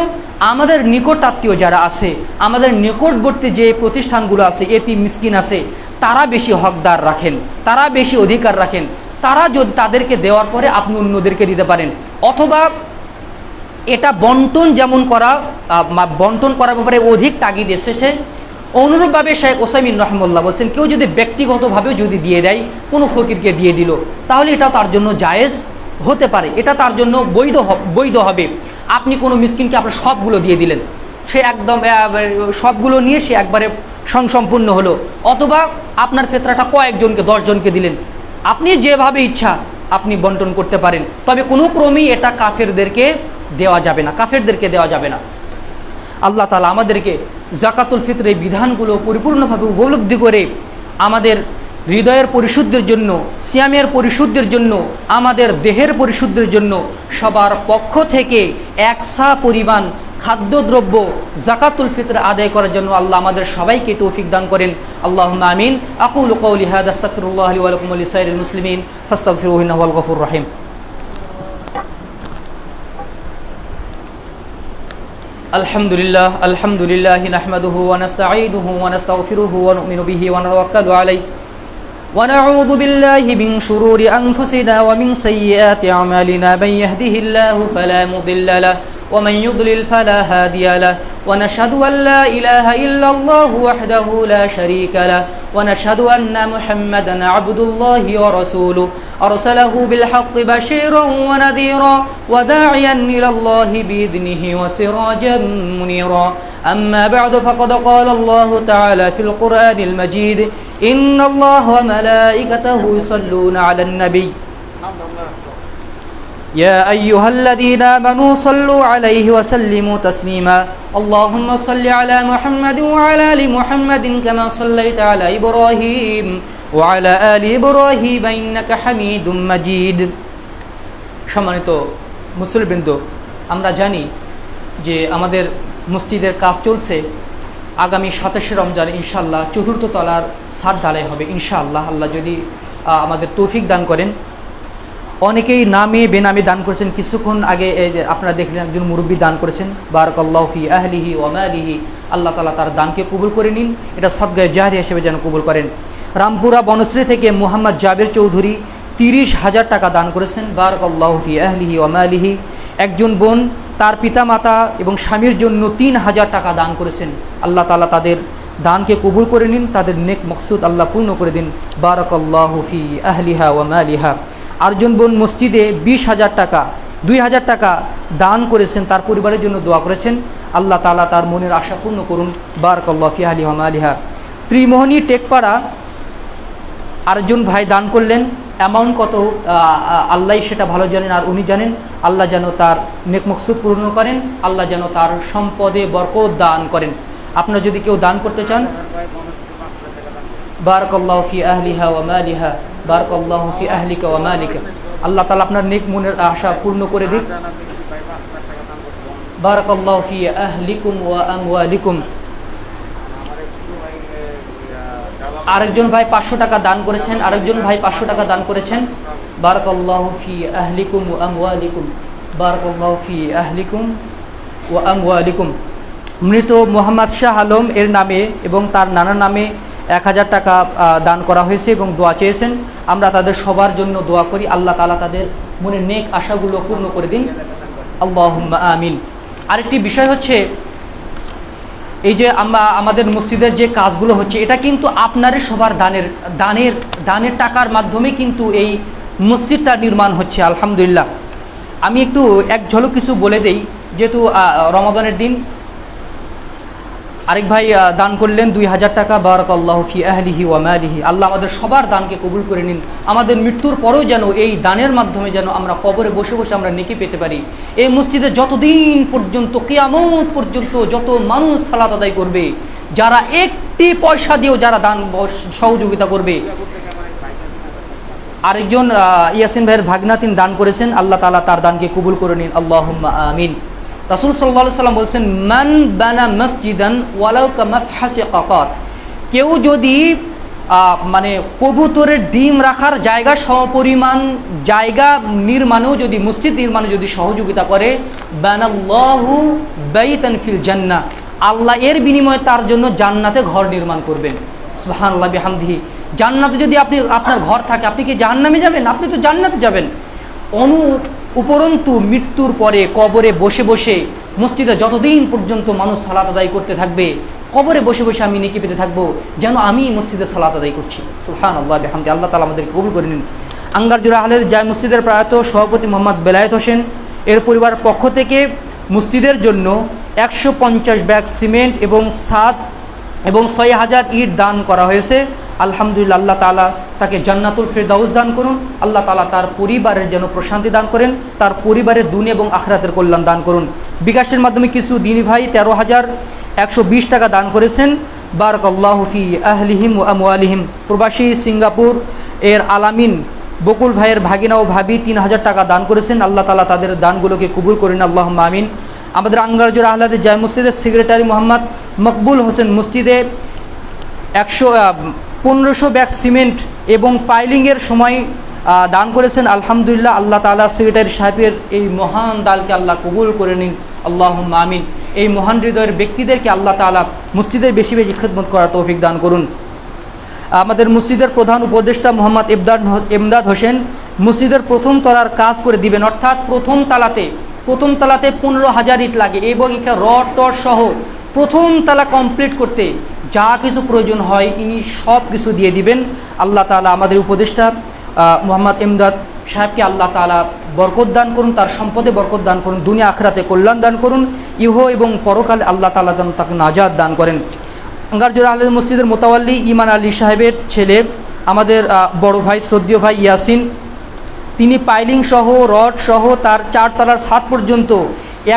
আমাদের নিকট আত্মীয় যারা আছে, আমাদের নিকটবর্তী যে প্রতিষ্ঠানগুলো আছে, এতিম মিসকিন আছে, তারা বেশি হকদার রাখেন, তারা বেশি অধিকার রাখেন। তারা যদি তাদেরকে দেওয়ার পরে আপনি অন্যদেরকে দিতে পারেন, অথবা এটা বন্টন যেমন বন্টন করার ব্যাপারে অধিক তাগিদ এসেছে। অনুরূপভাবে শেখ ওসাইমিন রহমুল্লাহ বলছেন কেউ যদি ব্যক্তিগতভাবেও যদি দিয়ে দেয়, কোনো ফকিরকে দিয়ে দিল, তাহলে এটা তার জন্য জায়েজ হতে পারে, এটা তার জন্য বৈধ হবে। আপনি কোনো মিসকিনকে আপনার সবগুলো দিয়ে দিলেন, সে একদম সবগুলো নিয়ে সে একবারে সংসম্পূর্ণ হলো, অথবা আপনার ফিতরাটা কয়েকজনকে 10 জনকে দিলেন, আপনি যেভাবে ইচ্ছা আপনি বন্টন করতে পারেন। তবে কোনো ক্রমেই এটা কাফেরদেরকে দেওয়া যাবে না, কাফেরদেরকে দেওয়া যাবে না। আল্লাহ তাআলা আমাদেরকে জাকাতুল ফিতরের বিধানগুলো পরিপূর্ণভাবে উপলব্ধি করে আমাদের হৃদয়ের পরিশুদ্ধির জন্য, সিয়ামের পরিশুদ্ধির জন্য, আমাদের দেহের পরিশুদ্ধির জন্য সবার পক্ষ থেকে একসা পরিমাণ খাদ্যদ্রব্য জাকাতুল ফিতর আদায় করার জন্য আল্লাহ আমাদের সবাইকে তৌফিক দান করেন। আল্লাহুম্মা আমিন। আকুলু কওলি হাযা আস্তাগফিরুল্লাহ লি ওয়া লাকুম ওয়া লিসাইরিল মুসলিমিন ফাস্তাগফিরুহু ইন্নাহু হুয়াল গফুরুর রহিম। আলহামদুলিল্লাহ নাহমাদুহু ওয়া নাস্তাঈনুহু ওয়া নাস্তাগফিরুহু ওয়া নু'মিনু বিহি ওয়া নাতাওয়াক্কালু আলাইহি ওয়া নাউযু বিল্লাহি মিন শুরুরি আনফুসিনা ওয়া মিন সাইয়্যাতি আমালিনা মান ইয়াহদিহিল্লাহু ফালা মুদিল্লা লাহু ওয়া মান ইউদ্লিল ফালা হাদিয়া লাহু ওয়া নাশহাদু আল লা ইলাহা ইল্লাল্লাহু ওয়াহদাহু লা শারীকা লাহু ওয়া নাশহাদু আন্না মুহাম্মাদান আবদুল্লাহি ওয়া রাসূলুহু আরসালাহু বিল হাক্কি বাশীরান ওয়া নাযীরা ওয়া দা'iয়ান ইলাল্লাহি বিইذনিহি ওয়া সিরাজাম মুনীরা। أما بعد فقد قال الله تعالى في القرآن المجيد إن الله وملائكته يصلون على النبي يا أيها الذين آمنوا صلوا عليه وسلموا تسليما اللهم صل على محمد وعلى آل محمد كما صليت على إبراهيم وعلى آل إبراهيم إنك حميد مجيد। সম্মানিত মুসলিমবৃন্দ, আমরা জানি যে আমাদের মসজিদের কাজ চলছে। আগামী 27শে রমজান ইনশাআল্লাহ 4র্থ তলার ছাদ ঢালাই হবে ইনশাআল্লাহ, আল্লাহ যদি আমাদের তৌফিক দান করেন। অনেকেই নামে বেনামে দান করেছেন। কিছুক্ষণ আগে এই যে আপনারা দেখলেন একজন মুরব্বী দান করেছেন, বারাকাল্লাহু ফি আহলিহি ওয়া মালিহি, আল্লাহ তাআলা তার দানকে কবুল করে নিন, এটা সদকায়ে জারিয়া হিসেবে যেন কবুল করেন। রামপুরা বনশ্রী থেকে মোহাম্মদ জাবের চৌধুরী 30,000 টাকা দান করেছেন, বারাকাল্লাহু ফি আহলিহি ওয়া মালিহি। একজন বোন তার পিতামাতা এবং স্বামীর জন্য 3,000 টাকা দান করেছেন, আল্লাহ তাআলা তাদের দানকে কবুল করে নিন, তাদের নেক মকসুদ আল্লাহ পূর্ণ করে দিন, বারাকাল্লাহু ফি আহলিহা ওয়া মালিহা। আরেকজন বোন মসজিদে 20,000 টাকা 2,000 টাকা দান করেছেন, তার পরিবারের জন্য দোয়া করেছেন, আল্লাহ তাআলা তার মনের আশা পূর্ণ করুন, বারাকাল্লাহু ফি আহলিহা ওয়া মালিহা। ত্রিমোহনী টেকপাড়া আরেকজন ভাই দান করলেন, অ্যামাউন্ট কত আল্লাহ সেটা ভালো জানেন, আর উনি জানেন। আল্লাহ যেন তার নেক মকসুদ পূর্ণ করেন, আল্লাহ যেন তার সম্পদে বরকত দান করেন। আপনারা যদি কেউ দান করতে চান, বারাকাল্লাহু ফি আহলিহা ওয়া মালিহা, বারাকাল্লাহু ফি আহলিকা ওয়া মালিকা, আল্লাহ তাআলা আপনার নেক মনের আশা পূর্ণ করে দিক। বারাকাল্লাহু ফি আহলিকুম ওয়া আমওয়ালিকুম। আরেকজন ভাই 500 টাকা দান করেছেন, আরেকজন ভাই 500 টাকা দান করেছেন, বারাকাল্লাহু ফি আহলিকুম ওয়া আমওয়ালিকুম, বারাকাল্লাহু ফি আহলিকুম ওয়া আমওয়ালিকুম। মৃত মোহাম্মদ শাহ আলম এর নামে এবং তার নানার নামে 1000 টাকা দান করা হয়েছে এবং দোয়া চেয়েছেন। আমরা তাদের সবার জন্য দোয়া করি, আল্লাহ তাআলা তাদের মনের নেক আশাগুলো পূর্ণ করে দিন, আল্লাহুম্মা আমিন। আরেকটি বিষয় হচ্ছে, এই যে আমাদের মসজিদের যে কাজগুলো হচ্ছে, এটা কিন্তু আপনারই সবার দানের টাকার মাধ্যমে কিন্তু এই মসজিদটা নির্মাণ হচ্ছে, আলহামদুলিল্লাহ। আমি একটু এক ঝলক কিছু বলে দেই, যেহেতু রমাদানের দিন। আরেক ভাই দান করলেন 2,000 টাকা, বারাকাল্লাহু ফি আহলিহি ওয়া মালিহি, আল্লাহ আমাদের সবার দানকে কবুল করে নিন। আমাদের মৃত্যুর পরেও যেন এই দানের মাধ্যমে যেন আমরা কবরে বসে বসে আমরা নেকি পেতে পারি। এই মসজিদে যতদিন পর্যন্ত, কিয়ামত পর্যন্ত যত মানুষ সালাত আদায় করবে, যারা একটি পয়সা দিয়েও যারা দান সহযোগিতা করবে, আরেকজন ইয়াসিন ভাইয়ের ভাগনা তিনি দান করেছেন, আল্লাহ তাআলা তার দানকে কবুল করে নিন, আল্লাহুম্মা আমিন। রাসূল সাল্লাল্লাহু আলাইহি সাল্লাম বলেছেন, মান বানা মসজিদান ওয়ালাউ কামাফহাসি কাকাত, কেউ যদি মানে কবুতরের ডিম রাখার জায়গা সমপরিমাণ জায়গা নির্মাণেও যদি মসজিদ নির্মাণে যদি সহযোগিতা করে, বানাল্লাহু বাইতান ফিল জান্নাহ, আল্লাহ এর বিনিময়ে তার জন্য জান্নাতে ঘর নির্মাণ করবেন। সুবহানাল্লাহ বিহামদিহি। জান্নাতে যদি আপনার ঘর থাকে, আপনি কি জাহান্নামে যাবেন? আপনি তো জান্নাতে যাবেন। উপরন্তু মৃত্যুর পরে কবরে বসে বসে, মসজিদে যতদিন পর্যন্ত মানুষ সালাত আদায় করতে থাকবে, কবরে বসে বসে আমি নেকি পেতে থাকবো যেন আমি মসজিদে সালাত আদায় করছি। সুবহানাল্লাহ বিহামদিহি। আল্লাহ তাআলা আমাদেরকে কবুল করে নিন। আঙ্গারজোড়া আহলে জায় মসজিদের প্রয়াত সভাপতি মোহাম্মদ বেলায়েত হোসেন এর পরিবারের পক্ষ থেকে মসজিদের জন্য 150 ব্যাগ সিমেন্ট এবং 6,000 ইট দান করা হয়েছে। আলহামদুলিল্লাহ, আল্লাহ তাআলা তাকে জান্নাতুল ফিরদাউস দান করুন। আল্লাহ তাআলা তার পরিবারের যেন প্রশান্তি দান করেন, তার পরিবারের দুনিয়া এবং আখিরাতের কল্যাণ দান করুন। বিকাশের মাধ্যমে কিছু দিনী ভাই 13,120 টাকা দান করেছেন। বারাকাল্লাহু ফি আহলিহিম ওয়া আমওয়ালিহিম। প্রবাসী সিঙ্গাপুর এর আলামিন বকুল ভাইয়ের ভাগিনা ও ভাবি 3,000 টাকা দান করেছেন। আল্লাহ তাআলা তাদের দানগুলোকে কবুল করেন, আল্লাহুম্মা আমিন। আমাদের আঙ্গারজোড়া আহলাদে জায় মসজিদের সেক্রেটারি মোহাম্মদ মকবুল হোসেন মসজিদে 1500 ব্যাগ সিমেন্ট এবং পাইলিংয়ের সময় দান করেছেন। আলহামদুলিল্লাহ, আল্লাহ তাআলা সেক্রেটারি সাহেবের এই মহান দালকে আল্লাহ কবুল করে নিন, আল্লাহুম্মা আমিন। এই মহান হৃদয়ের ব্যক্তিদেরকে আল্লাহ তাআলা মসজিদের বেশি বেশি খিদমত করার তৌফিক দান করুন। আমাদের মসজিদের প্রধান উপদেষ্টা মোহাম্মদ এমদাদ হোসেন মসজিদের প্রথম তলার কাজ করে দিবেন, অর্থাৎ প্রথম তালাতে 15,000 ইট লাগে এবং রড টড সহ প্রথম তালা কমপ্লিট করতে যা কিছু প্রয়োজন হয় ইনি সব কিছু দিয়ে দিবেন। আল্লাহ তাআলা আমাদের উপদেষ্টা মোহাম্মদ এমদাদ সাহেবকে আল্লাহ তাআলা বরকত দান করুন, তার সম্পদে বরকত দান করুন, দুনিয়া আখিরাতে কল্যাণ দান করুন, ইহ এবং পরকালে আল্লাহ তাআলা যেন তাকে নাজাত দান করেন। আঙ্গারজোড়া আহলে মসজিদের মোতাওয়াল্লি ইমান আলী সাহেবের ছেলে আমাদের বড় ভাই শ্রদ্ধেয় ভাই ইয়াসিন, তিনি পাইলিং সহ রড সহ তার 4 তলার ছাদ পর্যন্ত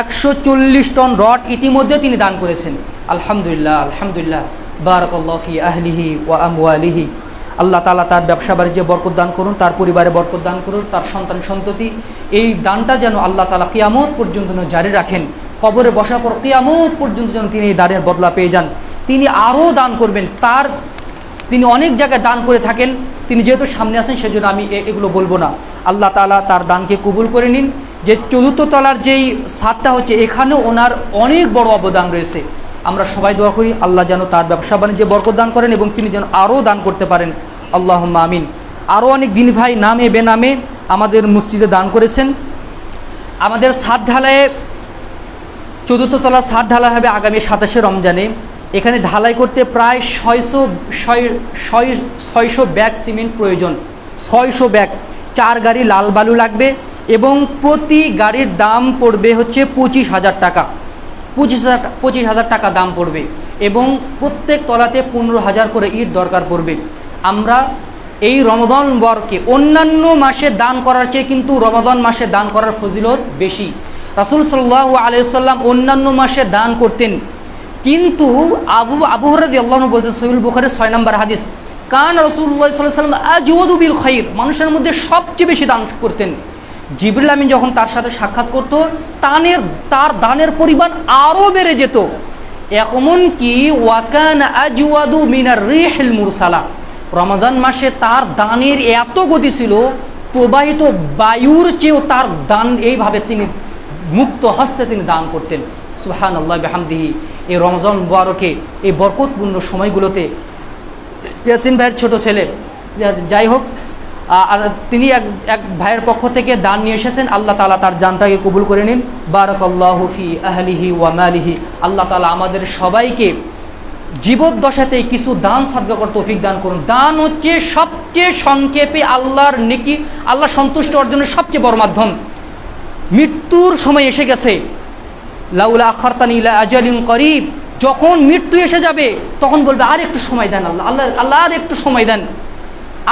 140 টন রড ইতিমধ্যে তিনি দান করেছেন। আলহামদুলিল্লাহ, আলহামদুলিল্লাহ। বারাকাল্লাহু ফি আহলিহি ওয়া আমওয়ালিহি। আল্লাহ তাআলা তার ব্যবসা বাণিজ্যে বরকত দান করুন, তার পরিবারে বরকত দান করুন, তার সন্তান সন্ততি এই দানটা যেন আল্লাহ তাআলা কিয়ামত পর্যন্ত জারি রাখেন। কবরে বসার পর কিয়ামত পর্যন্ত যেন তিনি এই দানের বদলা পেয়ে যান। তিনি আরও দান করবেন, তিনি অনেক জায়গায় দান করে থাকেন, তিনি যেহেতু সামনে আছেন সেজন্য আমি এগুলো বলবো না। আল্লাহ তাআলা তার দানকে কবুল করে নিন। যে 4th তলার যেই ছাদটা হচ্ছে এখানেও ওনার অনেক বড় অবদান রয়েছে। আমরা সবাই দোয়া করি আল্লাহ যেন তার ব্যবসা বাণিজ্যে বরকত দান করেন এবং তিনি যেন আরও দান করতে পারেন, আল্লাহুম্মা আমিন। আরও অনেক দিন ভাই নামে বেনামে আমাদের মসজিদে দান করেছেন। আমাদের ছাদ ঢালাইয়ে 4th তলার ছাদ ঢালাই হবে আগামী 27শে রমজানে। এখানে ঢালাই করতে প্রায় 600 ব্যাগ সিমেন্ট প্রয়োজন, 600 ব্যাগ। 4 গাড়ি লাল বালু লাগবে এবং প্রতি গাড়ির দাম পড়বে হচ্ছে 25,000 টাকা, 25,000 টাকা দাম পড়বে এবং প্রত্যেক তলাতে 15,000 করে ইট দরকার পড়বে। আমরা এই রমাদান বরকে অন্যান্য মাসে দান করার চেয়ে কিন্তু রমাদান মাসে দান করার ফজিলত বেশি। রাসূল সাল্লাল্লাহু আলাইহি ওয়াসাল্লাম অন্যান্য মাসে দান করতেন, কিন্তু আবু হুরায়রা রাদিয়াল্লাহু আনহু বলছেন সহিহ বুখারীর 6 নম্বর হাদিস, কান রাসূলুল্লাহ সাল্লাল্লাহু আলাইহি ওয়াসাল্লাম আজওয়াদু বিল খাইর, মানুষের মধ্যে সবচেয়ে বেশি দান করতেন। জিবরিল আমিন যখন তার সাথে সাক্ষাৎ করত তার দানের পরিমাণ আরও বেড়ে যেত, এমনকি ওয়াকান আজওয়াদু মিনার রিহিল মুরসালা, রমজান মাসে তার দানের এত গতি ছিল প্রবাহিত বায়ুর চেয়েও তার দান এইভাবে তিনি মুক্ত হস্তে তিনি দান করতেন। সুবহানাল্লাহ বিহামদিহি। এই রমজান মুবারকে এই বরকতপূর্ণ সময়গুলোতে ইয়াসিন ভাইয়ের ছোট ছেলে, যাই হোক, আর তিনি এক ভাইয়ের পক্ষ থেকে দান নিয়ে এসেছেন। আল্লাহ তাআলা তার দানটাকে কবুল করে নিন। বারাকাল্লাহু ফি আহলিহি ওয়া মালিহি। আল্লাহ তাআলা আমাদের সবাইকে জীবদ্দশাতেই কিছু দান সাদকা করতে তৌফিক দান করুন। দান হচ্ছে সবচেয়ে সংক্ষেপে আল্লাহর নেকি, আল্লাহ সন্তুষ্ট অর্জনের সবচেয়ে বড় মাধ্যম। মৃত্যুর সময় এসে গেছে, লাউলা আখারতানি ইলা আজালিন করিব, যখন মৃত্যু এসে যাবে তখন বলবে আর একটু সময় দেন আল্লাহ আর একটু সময় দেন।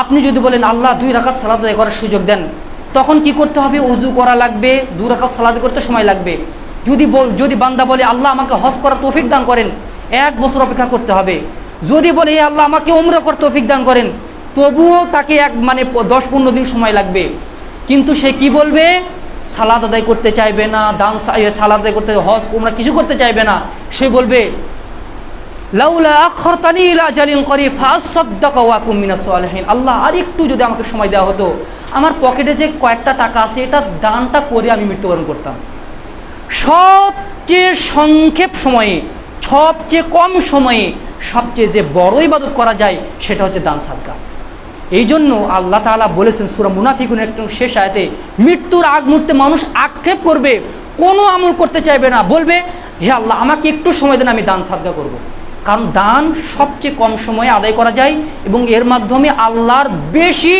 আপনি যদি বলেন আল্লাহ 2 রাকাত সালাত আদায় করার সুযোগ দেন, তখন কি করতে হবে? ওযু করা লাগবে, 2 রাকাত সালাত করতে সময় লাগবে। যদি বান্দা বলে আল্লাহ আমাকে হজ করার তৌফিক দান করেন, 1 বছর অপেক্ষা করতে হবে। যদি বলে আল্লাহ আমাকে উমরা করতে তৌফিক দান করেন, তবুও তাকে 10-15 দিন সময় লাগবে, কিন্তু সে কি বলবে? সালাত আদায় করতে চাইবে না, সালাত আদায় করতে, হজ উমরা কিছু করতে চাইবে না। সে বলবে লাউলা আখরতানি ইলা আজালিন করিব ফাসাদদাকা ওয়া আকুম মিনাস সালিহিন, আল্লাহ আর একটু যদি আমাকে সময় দেওয়া হতো, আমার পকেটে যে কয়েকটা টাকা আছে এটা দানটা করে আমি মৃত্যুবরণ করতাম। সবচেয়ে সংক্ষেপ সময়ে, সবচেয়ে কম সময়ে সবচেয়ে যে বড় ইবাদত করা যায় সেটা হচ্ছে দান সাদকা। এই জন্য আল্লাহ তাআলা বলেছেন সূরা মুনাফিকুনের একদম শেষ আয়াতে, মৃত্যুর আগ মুহূর্তে মানুষ আক্ষেপ করবে, কোনো আমল করতে চাইবে না, বলবে হে আল্লাহ আমাকে একটু সময় দেন, আমি দান সাদকা করব। কারণ দান সবচেয়ে কম সময়ে আদায় করা যায় এবং এর মাধ্যমে আল্লাহর বেশি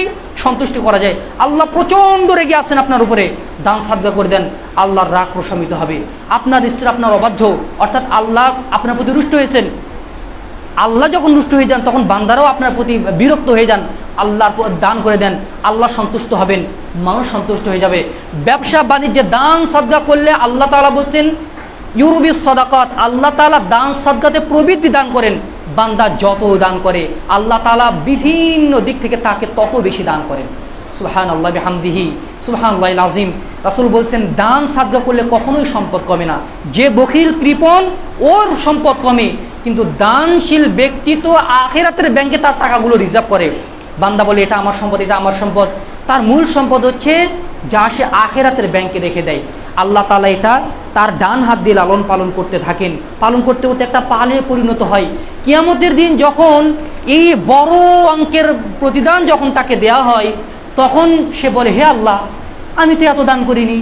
সন্তুষ্টি করা যায়। আল্লাহ প্রচণ্ড রেগে আছেন আপনার উপরে, দান সাদকা করে দেন, আল্লাহর রাগ প্রশমিত হবে। আপনার স্ত্রী আপনার অবাধ্য, অর্থাৎ আল্লাহ আপনার প্রতি রুষ্ট হয়েছেন, আল্লাহ যখন রুষ্ট হয়ে যান তখন বান্দারাও আপনার প্রতি বিরক্ত হয়ে যান, আল্লাহর দান করে দেন, আল্লাহ সন্তুষ্ট হবেন, মানুষ সন্তুষ্ট হয়ে যাবে। ব্যবসা বাণিজ্যে দান সাদকা করলে আল্লাহ তাআলা বলছেন ইউরবিস সাদাকাত, আল্লাহ তাআলা দান সাদকাতে প্রবৃদ্ধি দান করেন। বান্দা যত দান করে আল্লাহ তাআলা বিভিন্ন দিক থেকে তাকে তত বেশি দান করেন। সুবহানাল্লাহি বিহামদিহি সুবহানাল্লাহিল আযীম। রাসূল বলছেন দান সাদকা করলে কখনোই সম্পদ কমে না। যে বখিল কৃপণ ওর সম্পদ কমে, কিন্তু দানশীল ব্যক্তি তো আখিরাতের ব্যাংকে তার টাকাগুলো রিজার্ভ করে। বান্দা বলে এটা আমার সম্পদ, এটা আমার সম্পদ, তার মূল সম্পদ হচ্ছে যা সে আখিরাতের ব্যাংকে রেখে দেয়। আল্লাহ তাআলা এটা তার ডান হাত দিয়ে লালন পালন করতে থাকেন, পালন করতে করতে একটা পালে পরিণত হয়। কিয়ামতের দিন যখন এই বড় অঙ্কের প্রতিদান যখন তাকে দেয়া হয়, তখন সে বলে হে আল্লাহ আমি তো এত দান করিনি,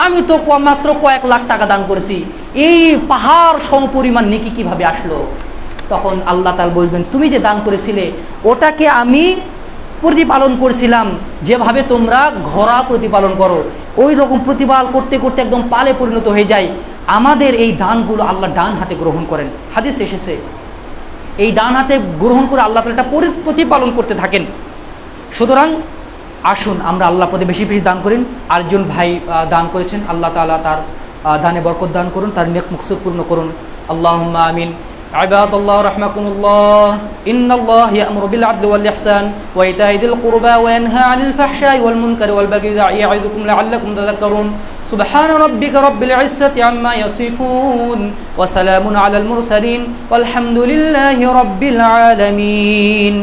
আমি তো মাত্র কয়েক লাখ টাকা দান করেছি, এই পাহাড় সমপরিমাণ নেকি কিভাবে আসলো? তখন আল্লাহ তাআলা বলবেন তুমি যে দান করেছিলে ওটাকে আমি প্রতিপালন করছিলাম, যেভাবে তোমরা ঘোড়া প্রতিপালন করো ওই রকম প্রতিপালন করতে করতে একদম পালে পরিণত হয়ে যায়। আমাদের এই দানগুলো আল্লাহ ডান হাতে গ্রহণ করেন, হাদিস এসেছে এই ডান হাতে গ্রহণ করে আল্লাহ তাআলা এটা প্রতিপালন করতে থাকেন। সুতরাং আসুন আমরা আল্লাহ পথে বেশি বেশি দান করেন। আরেকজন ভাই দান করেছেন, আল্লাহ তাআলা তার দানে বরকত দান করুন, তার নেক মকসুদ পূর্ণ করুন। আল্লাহুম্মা আমিন। عباد الله رحمكم الله إن الله يأمر بالعدل والإحسان وإيتاء ذي القربى وينهى عن الفحشاء والمنكر والبغي يعظكم لعلكم تذكرون سبحان ربك رب العزة عما يصفون وسلام على المرسلين والحمد لله رب العالمين.